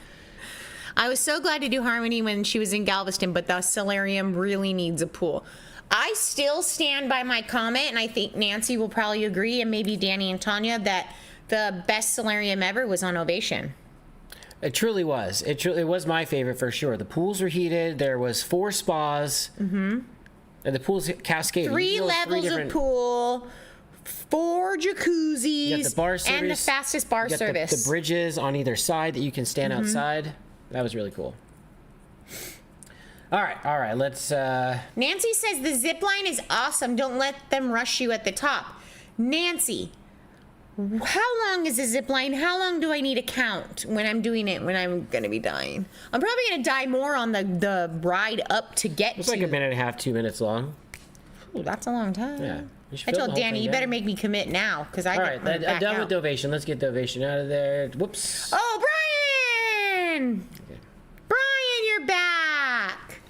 I was so glad to do Harmony when she was in Galveston, but the solarium really needs a pool. I still stand by my comment, and I think Nancy will probably agree, and maybe Danny and Tanya, that the best solarium ever was on Ovation. It truly was. It was my favorite for sure. The pools were heated. There was 4 spas. Mm-hmm. And the pools cascaded. Three levels of pool, 4 jacuzzis, You got the bar and the service, fastest bar you got service. the bridges on either side that you can stand outside. That was really cool. All right, let's... Nancy says the zip line is awesome. Don't let them rush you at the top. Nancy, how long is the zip line? How long do I need to count when I'm doing it, when I'm going to be dying? I'm probably going to die more on the ride up to get it's to. like a minute and a half, 2 minutes long. Ooh, that's a long time. Yeah. You should I fill the told whole Danny, thing you better down. make me commit now, because I All right, get I'm done with the Ovation. Let's get the Ovation out of there. Whoops. Oh, Brian! Brian, you're back.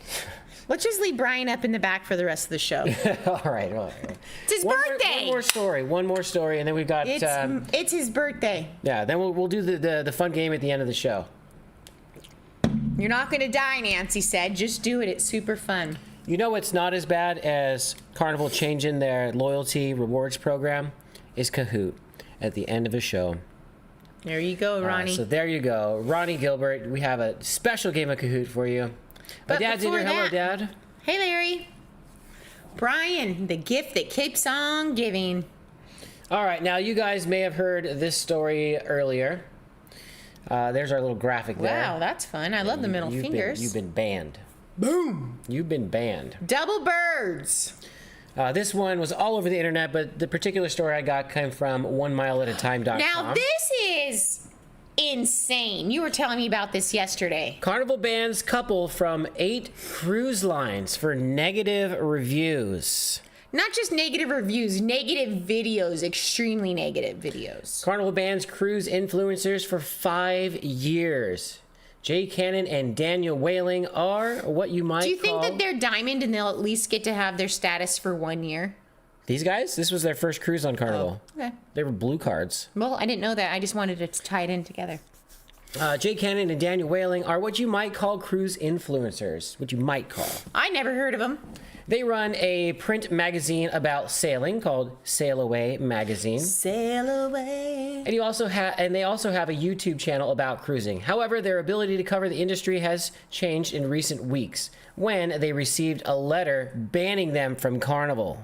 Let's just leave Brian up in the back for the rest of the show. All right. It's his birthday. One more story, and then we've got... It's his birthday. yeah, then we'll do the fun game at the end of the show. You're not going to die, Nancy said. Just do it. It's super fun. You know what's not as bad as Carnival changing their loyalty rewards program? Is Kahoot at the end of a show. There you go, Ronnie. So there you go. Ronnie Gilbert, we have a special game of Kahoot for you. My But dad's in here. before Hello, that- Dad. Hey, Larry. Brian, the gift that keeps on giving. All right, now you guys may have heard this story earlier. There's our little graphic there. Wow, that's fun. I love the middle fingers. You've been banned. Boom. You've been banned. Double birds. This one was all over the internet, but the particular story I got came from OneMileAtATime.com. Now, this is insane. You were telling me about this yesterday. Carnival bans couple from 8 cruise lines for negative reviews. Not just negative reviews, negative videos, extremely negative videos. Carnival bans cruise influencers for 5 years. Jay Cannon and Daniel Whaling are what you might Do you think call... that they're diamond and they'll at least get to have their status for 1 year? These guys? This was their first cruise on Carnival. Okay. They were blue cards. Well, I didn't know that. I just wanted to tie it in together. Jay Cannon and Daniel Whaling are what you might call cruise influencers. What you might call. I never heard of them. They run a print magazine about sailing called Sail Away Magazine. Sail away. And they also have a YouTube channel about cruising. However, their ability to cover the industry has changed in recent weeks when they received a letter banning them from Carnival.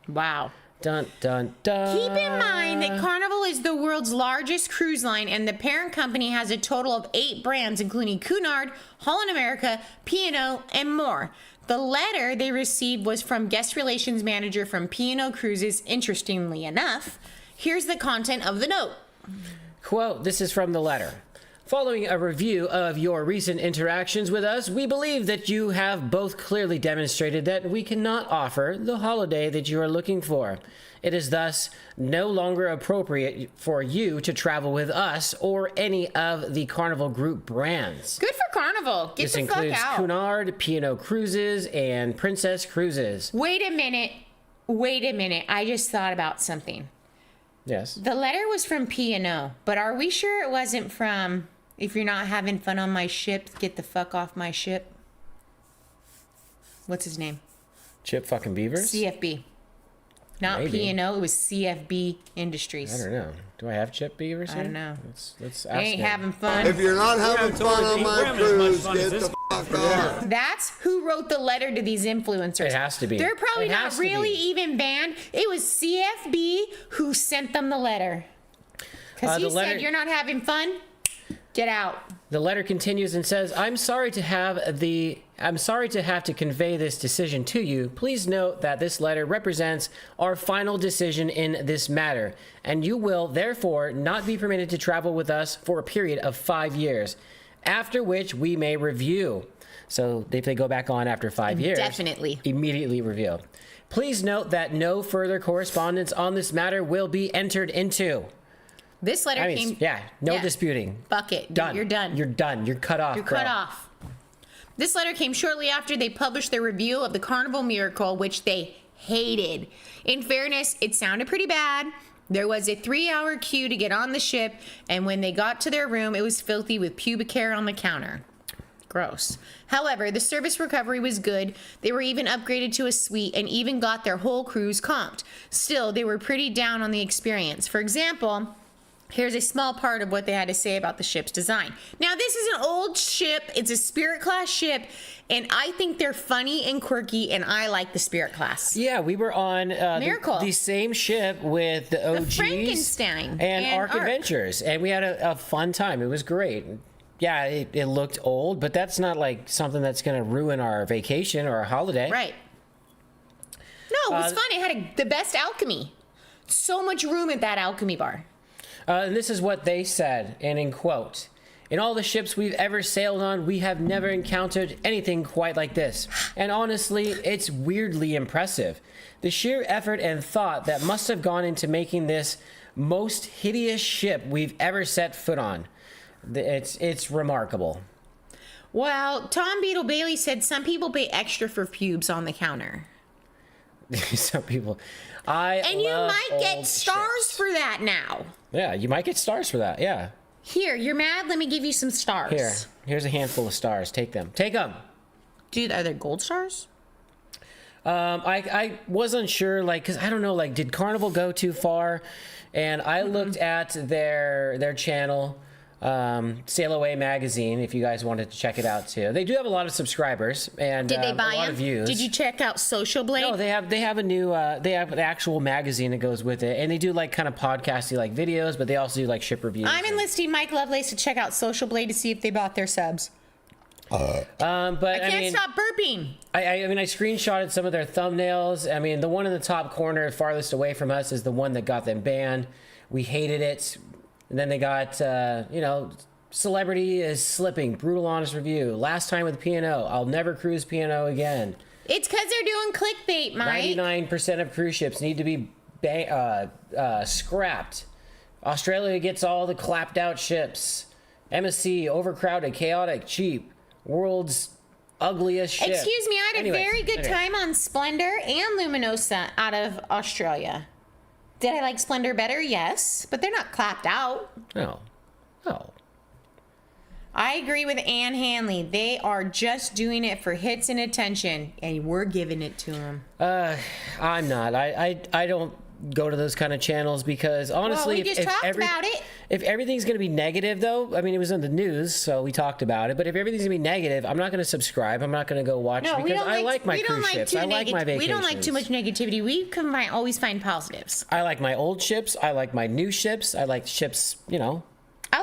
Wow. Dun dun dun. Keep in mind that Carnival is the world's largest cruise line, and the parent company has a total of 8 brands, including Cunard, Holland America, P&O, and more. The letter they received was from guest relations manager from P&O Cruises. Interestingly enough, here's the content of the note. Quote, this is from the letter. Following a review of your recent interactions with us, we believe that you have both clearly demonstrated that we cannot offer the holiday that you are looking for. It is thus no longer appropriate for you to travel with us or any of the Carnival Group brands. Good for Carnival. Get This the fuck includes out. Cunard, P&O Cruises, and Princess Cruises. Wait a minute. I just thought about something. Yes. The letter was from P&O, but are we sure it wasn't from, if you're not having fun on my ship, get the fuck off my ship? What's his name? Chip fucking Beavers? CFB. Not Maybe. P&O, it was CFB Industries. I don't know. Do I have Chip Beavers here? I don't know. Let's They ask ain't him. having fun. If you're not having fun on my cruise, get the fuck off. That's who wrote the letter to these influencers. It has to be. They're probably It not has to really be. even banned. It was CFB who sent them the letter. Because he the letter- said, you're not having fun? Get out. The letter continues and says, I'm sorry to have to convey this decision to you. Please note that this letter represents our final decision in this matter, and you will therefore not be permitted to travel with us for a period of 5 years, after which we may review. So if they go back on after 5 years, Definitely. immediately review. Please note that no further correspondence on this matter will be entered into. This letter came. No disputing. Bucket. Done. You're done. You're done. You're cut off. You're bro. cut off. This letter came shortly after they published their review of the Carnival Miracle, which they hated. In fairness, it sounded pretty bad. There was a 3-hour queue to get on the ship, and when they got to their room, it was filthy with pubic hair on the counter. Gross. However, the service recovery was good. They were even upgraded to a suite and even got their whole cruise comped. Still, they were pretty down on the experience. For example, Here's a small part of what they had to say about the ship's design. Now, this is an old ship. It's a Spirit class ship, and I think they're funny and quirky, and I like the Spirit class. Yeah, we were on Miracle. the same ship with the OGs Frankenstein and Ark Ark. Adventures, and we had a fun time. It was great. Yeah, it looked old, but that's not like something that's going to ruin our vacation or our holiday. Right. No, it was fun. It had the best alchemy. So much room at that alchemy bar. And this is what they said, and in quote, "In all the ships we've ever sailed on, we have never encountered anything quite like this. And honestly, it's weirdly impressive. The sheer effort and thought that must have gone into making this most hideous ship we've ever set foot on. It's remarkable." Well, Tom Beetle Bailey said some people pay extra for pubes on the counter. Some people. And you might get old stars ships. for that now. Yeah, you might get stars for that. Yeah. Here, you're mad? Let me give you some stars. Here's a handful of stars. Take them. Take them. Dude, are there gold stars? I was unsure, like, because I don't know, like, did Carnival go too far? And I looked at their channel, Sail Away Magazine, if you guys wanted to check it out too. They do have a lot of subscribers and Did they a buy lot them? of views. Did you check out Social Blade? No, they have a new they have an actual magazine that goes with it, and they do like kind of podcasty like videos, but they also do like ship reviews. I'm enlisting Mike Lovelace to check out Social Blade to see if they bought their subs. But I can't stop burping. I mean, I screenshotted some of their thumbnails. I mean, the one in the top corner, farthest away from us, is the one that got them banned. We hated it. And then they got, celebrity is slipping, brutal honest review. Last time with P&O, I'll never cruise P&O again. It's because they're doing clickbait, Mike. 99% of cruise ships need to be scrapped. Australia gets all the clapped out ships. MSC, overcrowded, chaotic, cheap. World's ugliest ship. Excuse me, I had a very good time on Splendor and Luminosa out of Australia. Did I like Splendor better? Yes, but they're not clapped out. No. I agree with Ann Hanley. They are just doing it for hits and attention, and we're giving it to them. I'm not. I don't go to those kind of channels because honestly, we just talked about it. If everything's going to be negative, though, I mean, it was in the news, so we talked about it. But if everything's going to be negative, I'm not going to subscribe. I'm not going to go watch because I like my cruise ships. I like my vacations. We don't like too much negativity. We always find positives. I like my old ships. I like my new ships. I like ships, I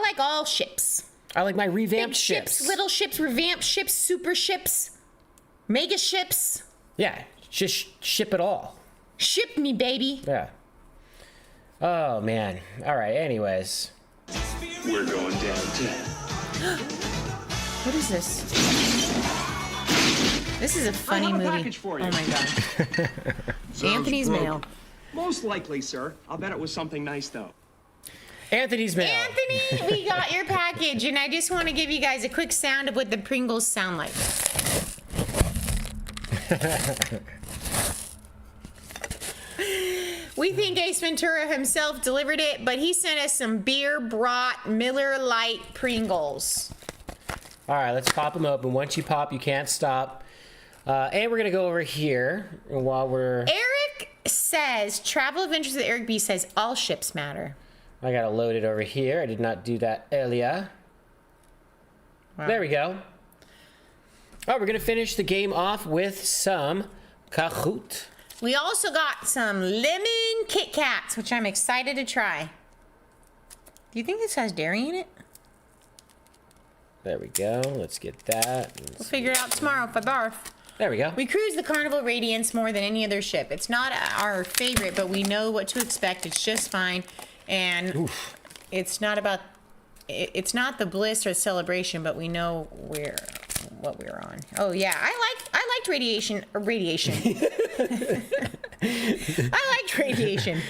like all ships. I like my revamped Big ships, little ships, revamped ships, super ships, mega ships. Yeah, just ship it all. Ship me, baby. Yeah. Oh, man. All right, anyways. We're going downtown. What is this? This is a funny movie. Package for you. Oh my god. Anthony's mail. Most likely, sir. I'll bet it was something nice, though. Anthony's mail. Anthony, we got your package, and I just want to give you guys a quick sound of what the Pringles sound like. We think Ace Ventura himself delivered it, but he sent us some beer brought Miller Lite Pringles. All right, let's pop them open. Once you pop, you can't stop. And we're going to go over here while we're... Eric says, Travel Adventures with Eric B says, all ships matter. I got to load it over here. I did not do that earlier. Wow. There we go. All right, we're going to finish the game off with some Kahoot. We also got some lemon Kit Kats, which I'm excited to try. Do you think this has dairy in it? There we go. Let's get that. We'll figure it out tomorrow if I barf. There we go. We cruise the Carnival Radiance more than any other ship. It's not our favorite, but we know what to expect. It's just fine. And it's not about... It's not the bliss or celebration, but we know what we're on. Oh yeah, I liked radiation. I liked radiation.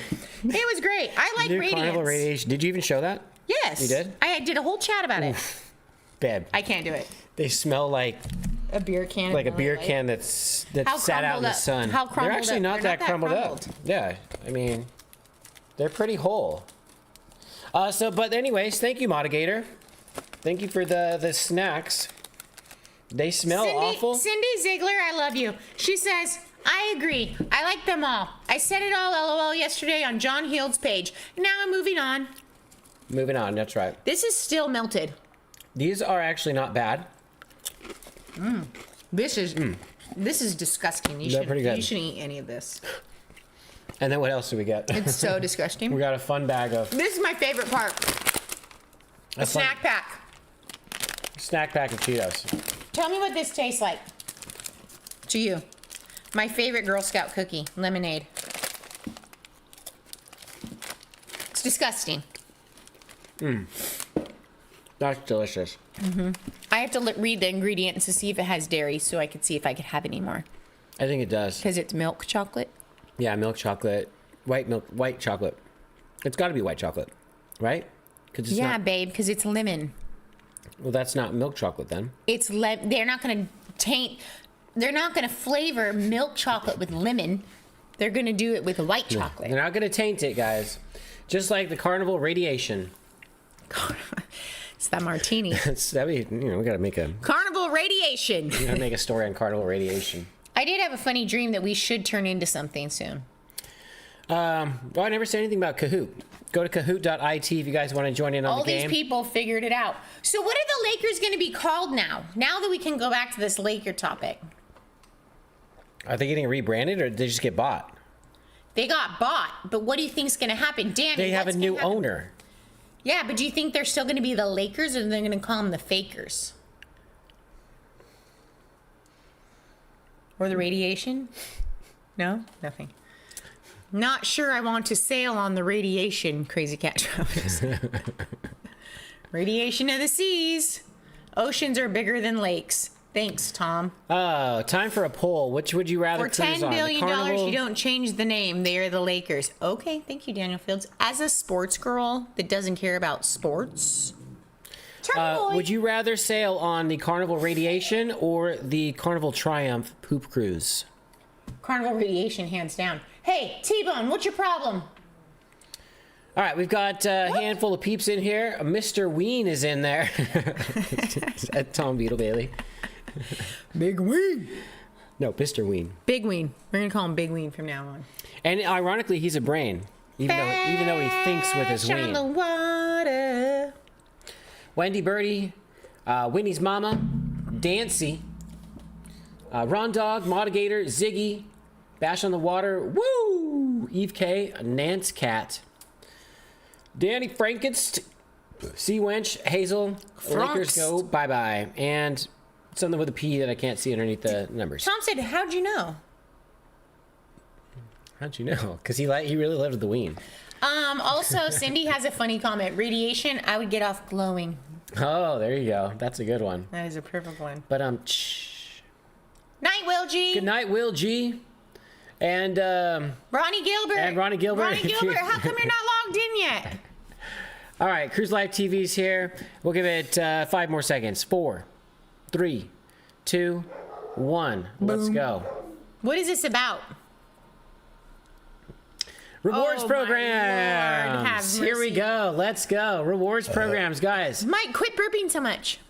It was great. I like radiance. Carnival Radiation. Did you even show that? Yes. You did? I did a whole chat about it. Bad. I can't do it. They smell like A beer can. a beer can that's sat out in the sun. How crumbled They're actually up? not They're that crumbled up. Yeah, I mean, they're pretty whole. But anyways, thank you, Modigator. Thank you for the snacks. They smell awful. Cindy Ziegler, I love you. She says, I agree. I like them all. I said it all LOL yesterday on John Heald's page. Now I'm moving on. Moving on. That's right. This is still melted. These are actually not bad. This is disgusting. They're pretty good. You shouldn't eat any of this. And then what else do we get? It's so disgusting. We got a fun bag of This is my favorite part. A snack pack. snack pack of Cheetos. Tell me what this tastes like. To you. My favorite Girl Scout cookie, lemonade. It's disgusting. That's delicious. I have to read the ingredients to see if it has dairy so I could see if I could have any more. I think it does. Because it's milk chocolate. Yeah, milk chocolate, white chocolate. It's got to be white chocolate, right? Cause it's Yeah, not, babe, because it's lemon. well, that's not milk chocolate then. It's they're not going to they're not going to flavor milk chocolate with lemon. They're going to do it with white chocolate. They're not going to taint it, guys. Just like the Carnival Radiation. It's that martini. We got to make a Carnival Radiation. story on Carnival Radiation. I did have a funny dream that we should turn into something soon. Well, I never said anything about Kahoot. Go to kahoot.it if you guys want to join in on All the game. these people figured it out. So what are the Lakers going to be called now? Now that we can go back to this Laker topic. Are they getting rebranded or did they just get bought? They got bought, but what do you think's going to happen? Danny, They have a what's new gonna happen? owner. Yeah, but do you think they're still going to be the Lakers or they're going to call them the Fakers? Or the Radiation? No? Nothing. Not sure I want to sail on the Radiation, Crazy Cat Travis. Radiation of the seas. Oceans are bigger than lakes. Thanks, Tom. Oh, time for a poll. Which would you rather For cruise $10 on? The billion, Carnival? you don't change the name. They are the Lakers. Okay, thank you, Daniel Fields. As a sports girl that doesn't care about sports, Would you rather sail on the Carnival Radiation or the Carnival Triumph poop cruise? Carnival Radiation, hands down. Hey, T-Bone, what's your problem? All right, we've got a handful of peeps in here. Mr. Ween is in there. Tom Beetle Bailey. Big Ween. No, Mr. Ween. Big Ween. We're going to call him Big Ween from now on. And ironically, he's a brain, even though he thinks with his Fish on the ween. water. Wendy Birdie, Winnie's Mama, Dancy, Ron Dog, Modigator, Ziggy, Bash on the Water, Woo! Eve K, Nance Cat, Danny Frankenst, Sea Wench, Hazel, Lakers go bye-bye, and something with a P that I can't see underneath the numbers. Tom said, how'd you know? How'd you know? Because he really loved the ween. Also, Cindy has a funny comment. Radiation, I would get off glowing. Oh, there you go. That's a good one. That is a perfect one. But Night, Will G. good night, Will G. And Ronnie Gilbert. And Ronnie Gilbert. Ronnie Gilbert, how come you're not logged in yet? all right, Cruise Life TV's here. We'll give it 5 more seconds. 4, 3, 2, 1. Let's go. What is this about? Rewards Oh, my Lord, programs. have Here we mercy. go. Let's go. Rewards programs, guys. Mike, quit burping so much.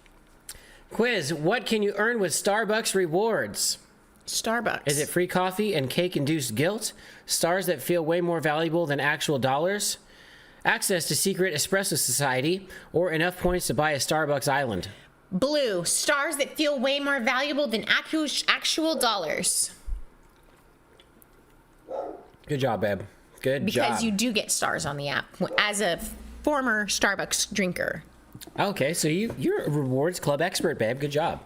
Quiz. What can you earn with Starbucks rewards? Starbucks. Is it free coffee and cake-induced guilt? Stars that feel way more valuable than actual dollars? Access to secret espresso society? Or enough points to buy a Starbucks island? Blue. Stars that feel way more valuable than actual dollars. Good job, babe. Good job. Because you do get stars on the app. As a former Starbucks drinker. Okay, so you're a rewards club expert, babe. Good job.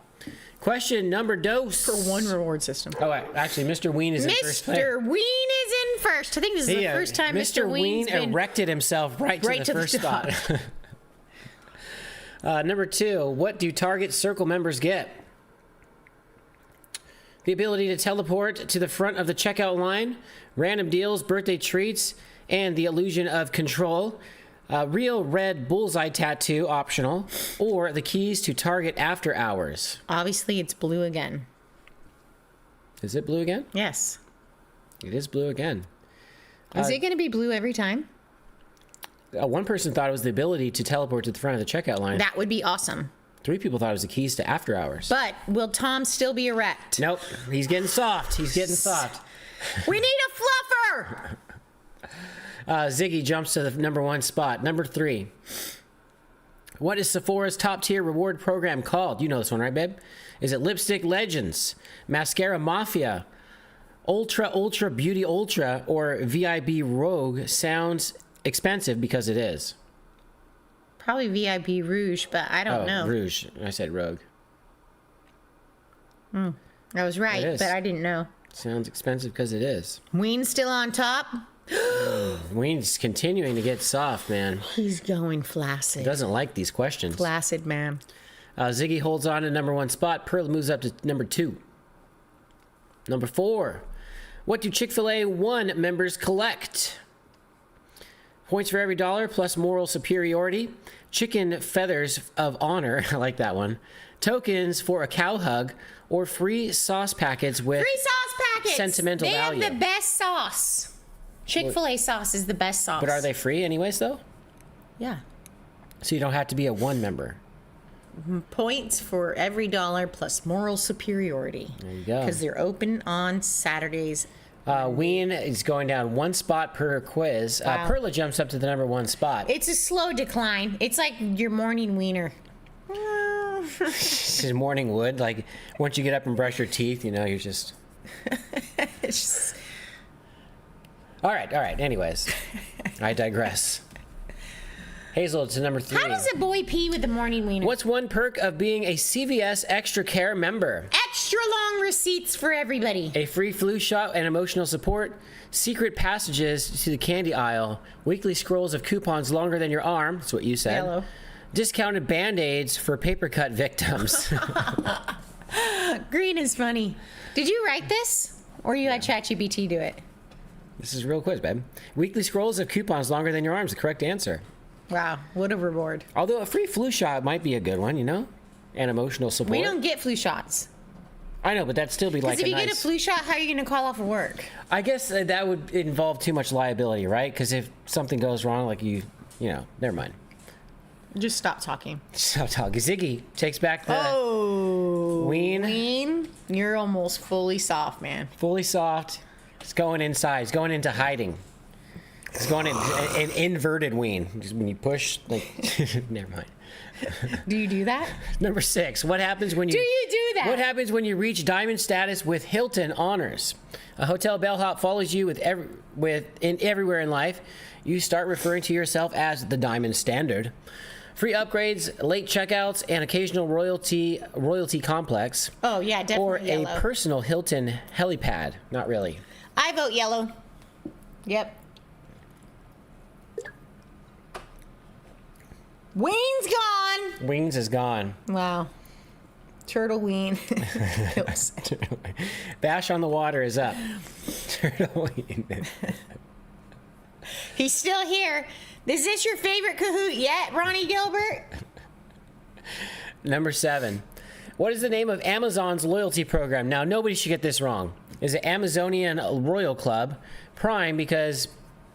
Question number dos. For one reward system. Oh, wait, actually, Mr. Ween is in first place. Mr. Ween is in first. I think this is the first time Mr. Ween Ween's been erected himself right to the first spot. Number 2, what do Target Circle members get? The ability to teleport to the front of the checkout line, random deals, birthday treats, and the illusion of control. Real red bullseye tattoo optional, or the keys to Target after hours. Obviously, it's blue again. Is it blue again? Yes. It is blue again. Is it going to be blue every time? One person thought it was the ability to teleport to the front of the checkout line. That would be awesome. 3 people thought it was the keys to after hours. But will Tom still be erect? Nope. He's getting soft. He's getting soft. We need a fluffer! Ziggy jumps to the number 1 spot. Number 3. What is Sephora's top tier reward program called? You know this one, right, babe? Is it Lipstick Legends, Mascara Mafia, Ultra Beauty Ultra, or VIB Rogue? Sounds expensive because it is. Probably VIB Rouge, but I don't know. Rouge. I said Rogue. I was right, It is. but I didn't know. Sounds expensive because it is. Ween's still on top. Ween's continuing to get soft, man. He's going flaccid. Doesn't like these questions. Flaccid, man. Ziggy holds on to number 1 spot. Pearl moves up to number 2. Number 4. What do Chick-fil-A 1 members collect? Points for every dollar plus moral superiority. Chicken feathers of honor. I like that one. Tokens for a cow hug, or free sauce packets with Free sauce packets. sentimental they value. They have the best sauce. Chick-fil-A sauce is the best sauce. But are they free anyways, though? Yeah. So you don't have to be a 1 member. Points for every dollar plus moral superiority. There you go. Because they're open on Saturdays. Ween is going down 1 spot per quiz. Wow. Perla jumps up to the number 1 spot. It's a slow decline. It's like your morning wiener. This is morning wood. Like, once you get up and brush your teeth, you know, you're just... It's just... All right. Anyways, I digress. Hazel to number 3. How does a boy pee with the morning wiener? What's one perk of being a CVS Extra Care member? Extra long receipts for everybody. A free flu shot and emotional support, secret passages to the candy aisle, weekly scrolls of coupons longer than your arm, that's what you said. Yellow. Discounted Band-Aids for paper cut victims. Green is funny. Did you write this? Or you had ChatGPT do it? This is a real quiz, babe. Weekly scrolls of coupons longer than your arm is the correct answer. Wow, what a reward. Although a free flu shot might be a good one, you know? And emotional support. We don't get flu shots. I know, but that'd still be like Because if a you nice... get a flu shot, how are you going to call off of work? I guess that would involve too much liability, right? Because if something goes wrong, like you know, never mind. Just stop talking. Stop talking. Ziggy takes back the Ween. Ween, you're almost fully soft, man. Fully soft. It's going inside. It's going into hiding. It's going in an inverted Ween. Just when you push, like, never mind. Do you do that? Number 6. What happens when you... Do you do that? What happens when you reach diamond status with Hilton honors? A hotel bellhop follows you everywhere in life. You start referring to yourself as the diamond standard. Free upgrades, late checkouts, and occasional royalty complex. Oh, yeah, definitely Or yellow. a personal Hilton helipad. Not really. I vote yellow. Yep. Ween's gone. Wings is gone. Wow. Turtle Ween. Bash on the water is up. Turtle Ween. He's still here. Is this your favorite Kahoot yet, Ronnie Gilbert? Number 7. What is the name of Amazon's loyalty program? Now, nobody should get this wrong. Is it Amazonian Royal Club? Prime, because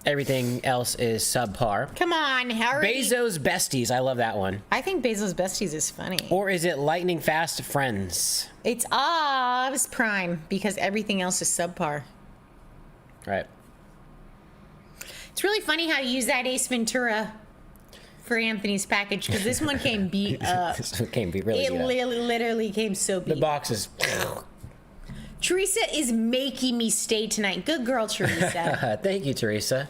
everything else is subpar. Come on, hurry. Bezos Besties. I love that one. I think Bezos Besties is funny. Or is it Lightning Fast Friends? It's Oz Prime because everything else is subpar. Right. It's really funny how you use that Ace Ventura for Anthony's package because this one came beat up. This one came really It good. literally came so beat. The box is... Teresa is making me stay tonight. Good girl, Teresa. Thank you, Teresa.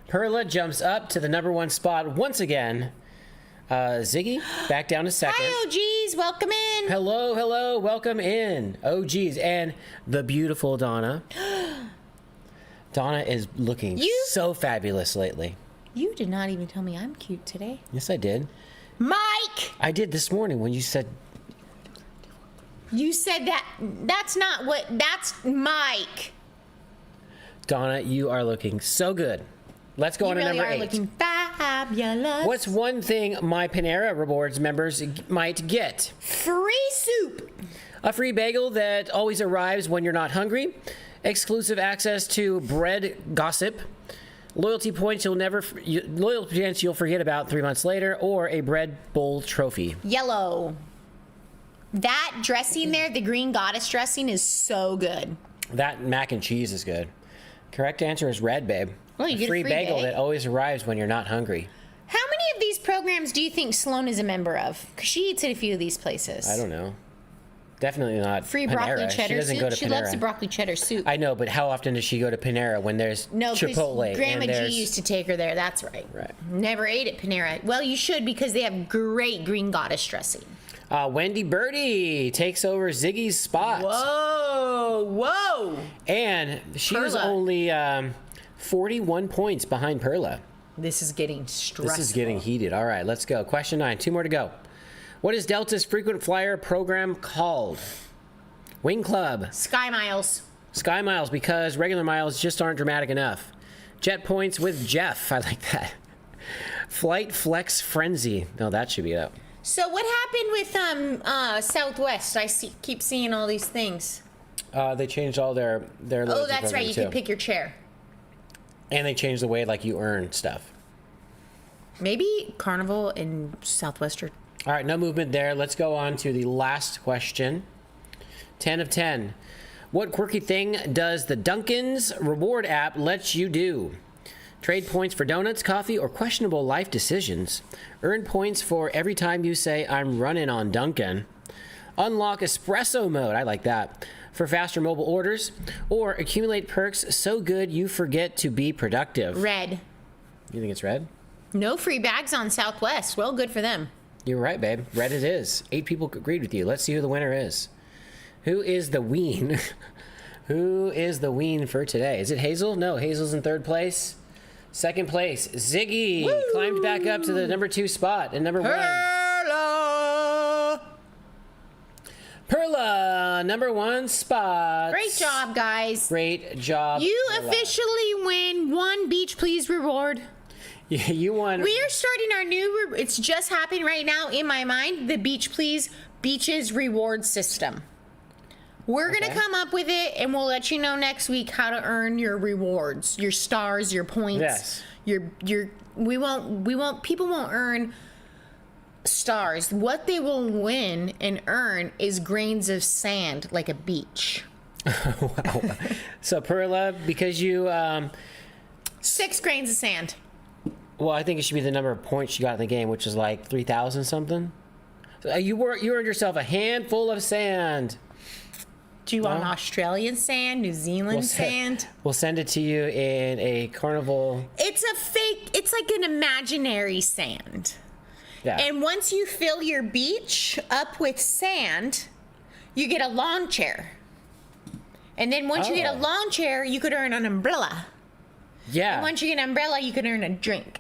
Perla jumps up to the number 1 spot once again. Ziggy, back down to second. Hi, OGs. Welcome in. Hello. Welcome in. Oh, geez. And the beautiful Donna. Donna is looking so fabulous lately. You did not even tell me I'm cute today. Yes, I did. Mike! I did this morning when you said... You said that. That's not what. That's Mike. Donna, you are looking so good. Let's go on to You really number are 8. looking fabulous. What's one thing my Panera Rewards members might get? Free soup. A free bagel that always arrives when you're not hungry. Exclusive access to bread gossip. Loyalty points you'll forget about 3 months later. Or a bread bowl trophy. Yellow. That dressing there, the green goddess dressing, is so good. That mac and cheese is good. Correct answer is red, babe. Well, you get a free bagel bag. that always arrives when you're not hungry. How many of these programs do you think Sloan is a member of? Because she eats at a few of these places. I don't know. Definitely not Free Panera. broccoli cheddar She doesn't soup. go to She Panera. loves the broccoli cheddar soup. I know, but how often does she go to Panera when there's No, because Chipotle Grandma and there's... G used to take her there. That's right. Right. Never ate at Panera. Well, you should because they have great green goddess dressing. Wendy Birdie takes over Ziggy's spot. Whoa. And she was Perla. only 41 points behind Perla. This is getting stressful. This is getting heated. All right, let's go. Question 9. 2 more to go. What is Delta's frequent flyer program called? Wing Club. Sky Miles. Sky Miles, because regular miles just aren't dramatic enough. Jet Points with Jeff. I like that. Flight Flex Frenzy. No, that should be up. So what happened with Southwest? Keep seeing all these things. They changed all their loads Oh, of that's right. programming, You too. can pick your chair. And they changed the way like you earn stuff. Maybe Carnival and Southwest are... All right, no movement there. Let's go on to the last question. 10 of 10. What quirky thing does the Dunkin's reward app let you do? Trade points for donuts, coffee, or questionable life decisions. Earn points for every time you say, I'm running on Dunkin'. Unlock espresso mode. I like that. For faster mobile orders. Or accumulate perks so good you forget to be productive. Red. You think it's red? No free bags on Southwest. Well, good for them. You're right, babe. Red it is. 8 people agreed with you. Let's see who the winner is. Who is the ween? Who is the ween for today? Is it Hazel? No, Hazel's in 3rd place. 2nd place, Ziggy climbed back up to the number 2 spot. And number 1, Perla, number 1 spot. Great job, guys. Great job. You Perla. officially win 1 Beach Please reward. You won. We are starting our new, it's just happening right now in my mind, the Beach Please Beaches reward system. We're going to come up with it and we'll let you know next week how to earn your rewards, your stars, your points. Yes. People won't earn stars. What they will win and earn is grains of sand like a beach. Wow. So Perla, because you 6 grains of sand. well, I think it should be the number of points you got in the game, which is like 3,000 something. So you earned yourself a handful of sand. Do you want Australian sand, New Zealand sand? We'll send it to you in a carnival. It's a fake, it's like an imaginary sand. Yeah. And once you fill your beach up with sand, you get a lawn chair. And then once you get a lawn chair, you could earn an umbrella. Yeah. And once you get an umbrella, you could earn a drink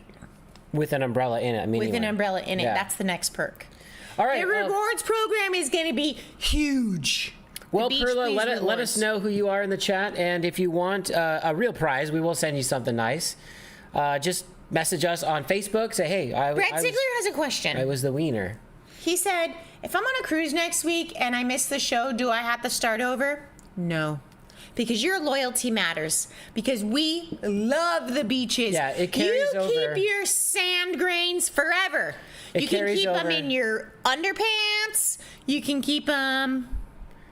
With an umbrella in it. I mean, with an umbrella in it. Yeah. That's the next perk. All right. The rewards program is going to be huge. Well, Beach Perla, Please let us rewards. know who you are in the chat, and if you want a real prize, we will send you something nice. Just message us on Facebook. Say, hey, Brett Ziegler has a question. I was the wiener. He said, if I'm on a cruise next week and I miss the show, do I have to start over? No. Because your loyalty matters. Because we love the beaches. Yeah, it carries over. You keep your sand grains forever. You can carries keep them over. in your underpants. You can keep them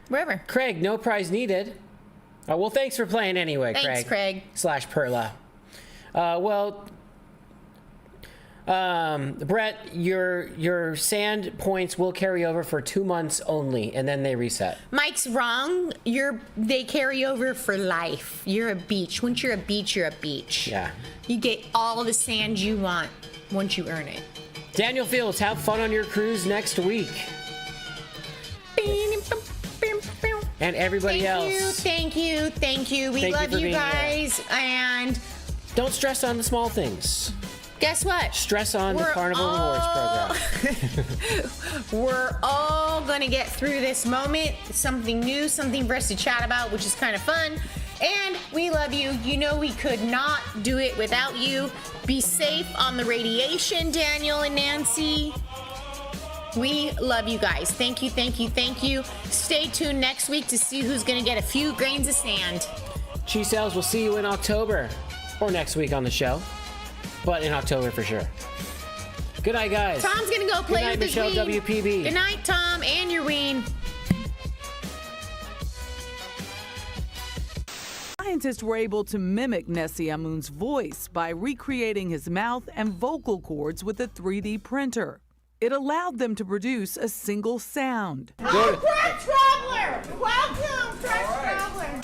wherever. Craig, no prize needed. Well, thanks for playing anyway, Thanks, Craig. / Perla. Brett, your sand points will carry over for 2 months only, and then they reset. Mike's wrong. They carry over for life. You're a beach. Once you're a beach, you're a beach. Yeah. You get all the sand you want once you earn it. Daniel Fields, have fun on your cruise next week. And everybody else. Thank you. We Thank you love for you being here. guys. And Don't stress on the small things. guess what? Stress on the Carnival Rewards program. We're all gonna get through this moment. Something new, something for us to chat about, which is kind of fun. And we love you. You know we could not do it without you. Be safe on the radiation, Daniel and Nancy. We love you guys. Thank you. Stay tuned next week to see who's gonna get a few grains of sand. Cheese Sales, we'll see you in October. Or next week on the show. But in October for sure. Good night, guys. Tom's gonna go play Good night, with his Michelle ween. WPB. Good night, Tom, and your ween. Hi, Scientists were able to mimic Nessie Amun's voice by recreating his mouth and vocal cords with a 3D printer. It allowed them to produce a single sound. Oh, Truck Traveler! Welcome, Truck Traveler!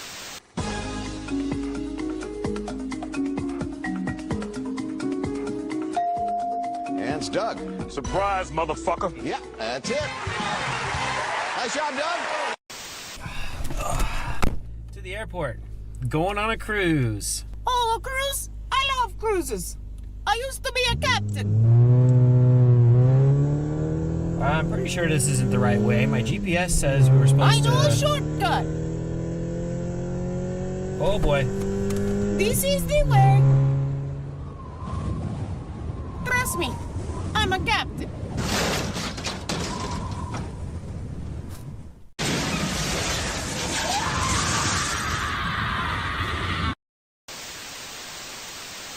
And it's Doug. Surprise, motherfucker. Yeah, that's it. Nice job, Doug. To the airport. Going on a cruise. Oh, a cruise? I love cruises. I used to be a captain. I'm pretty sure this isn't the right way. My GPS says we were supposed to... I know a shortcut. Oh boy. This is the way. Trust me, I'm a captain.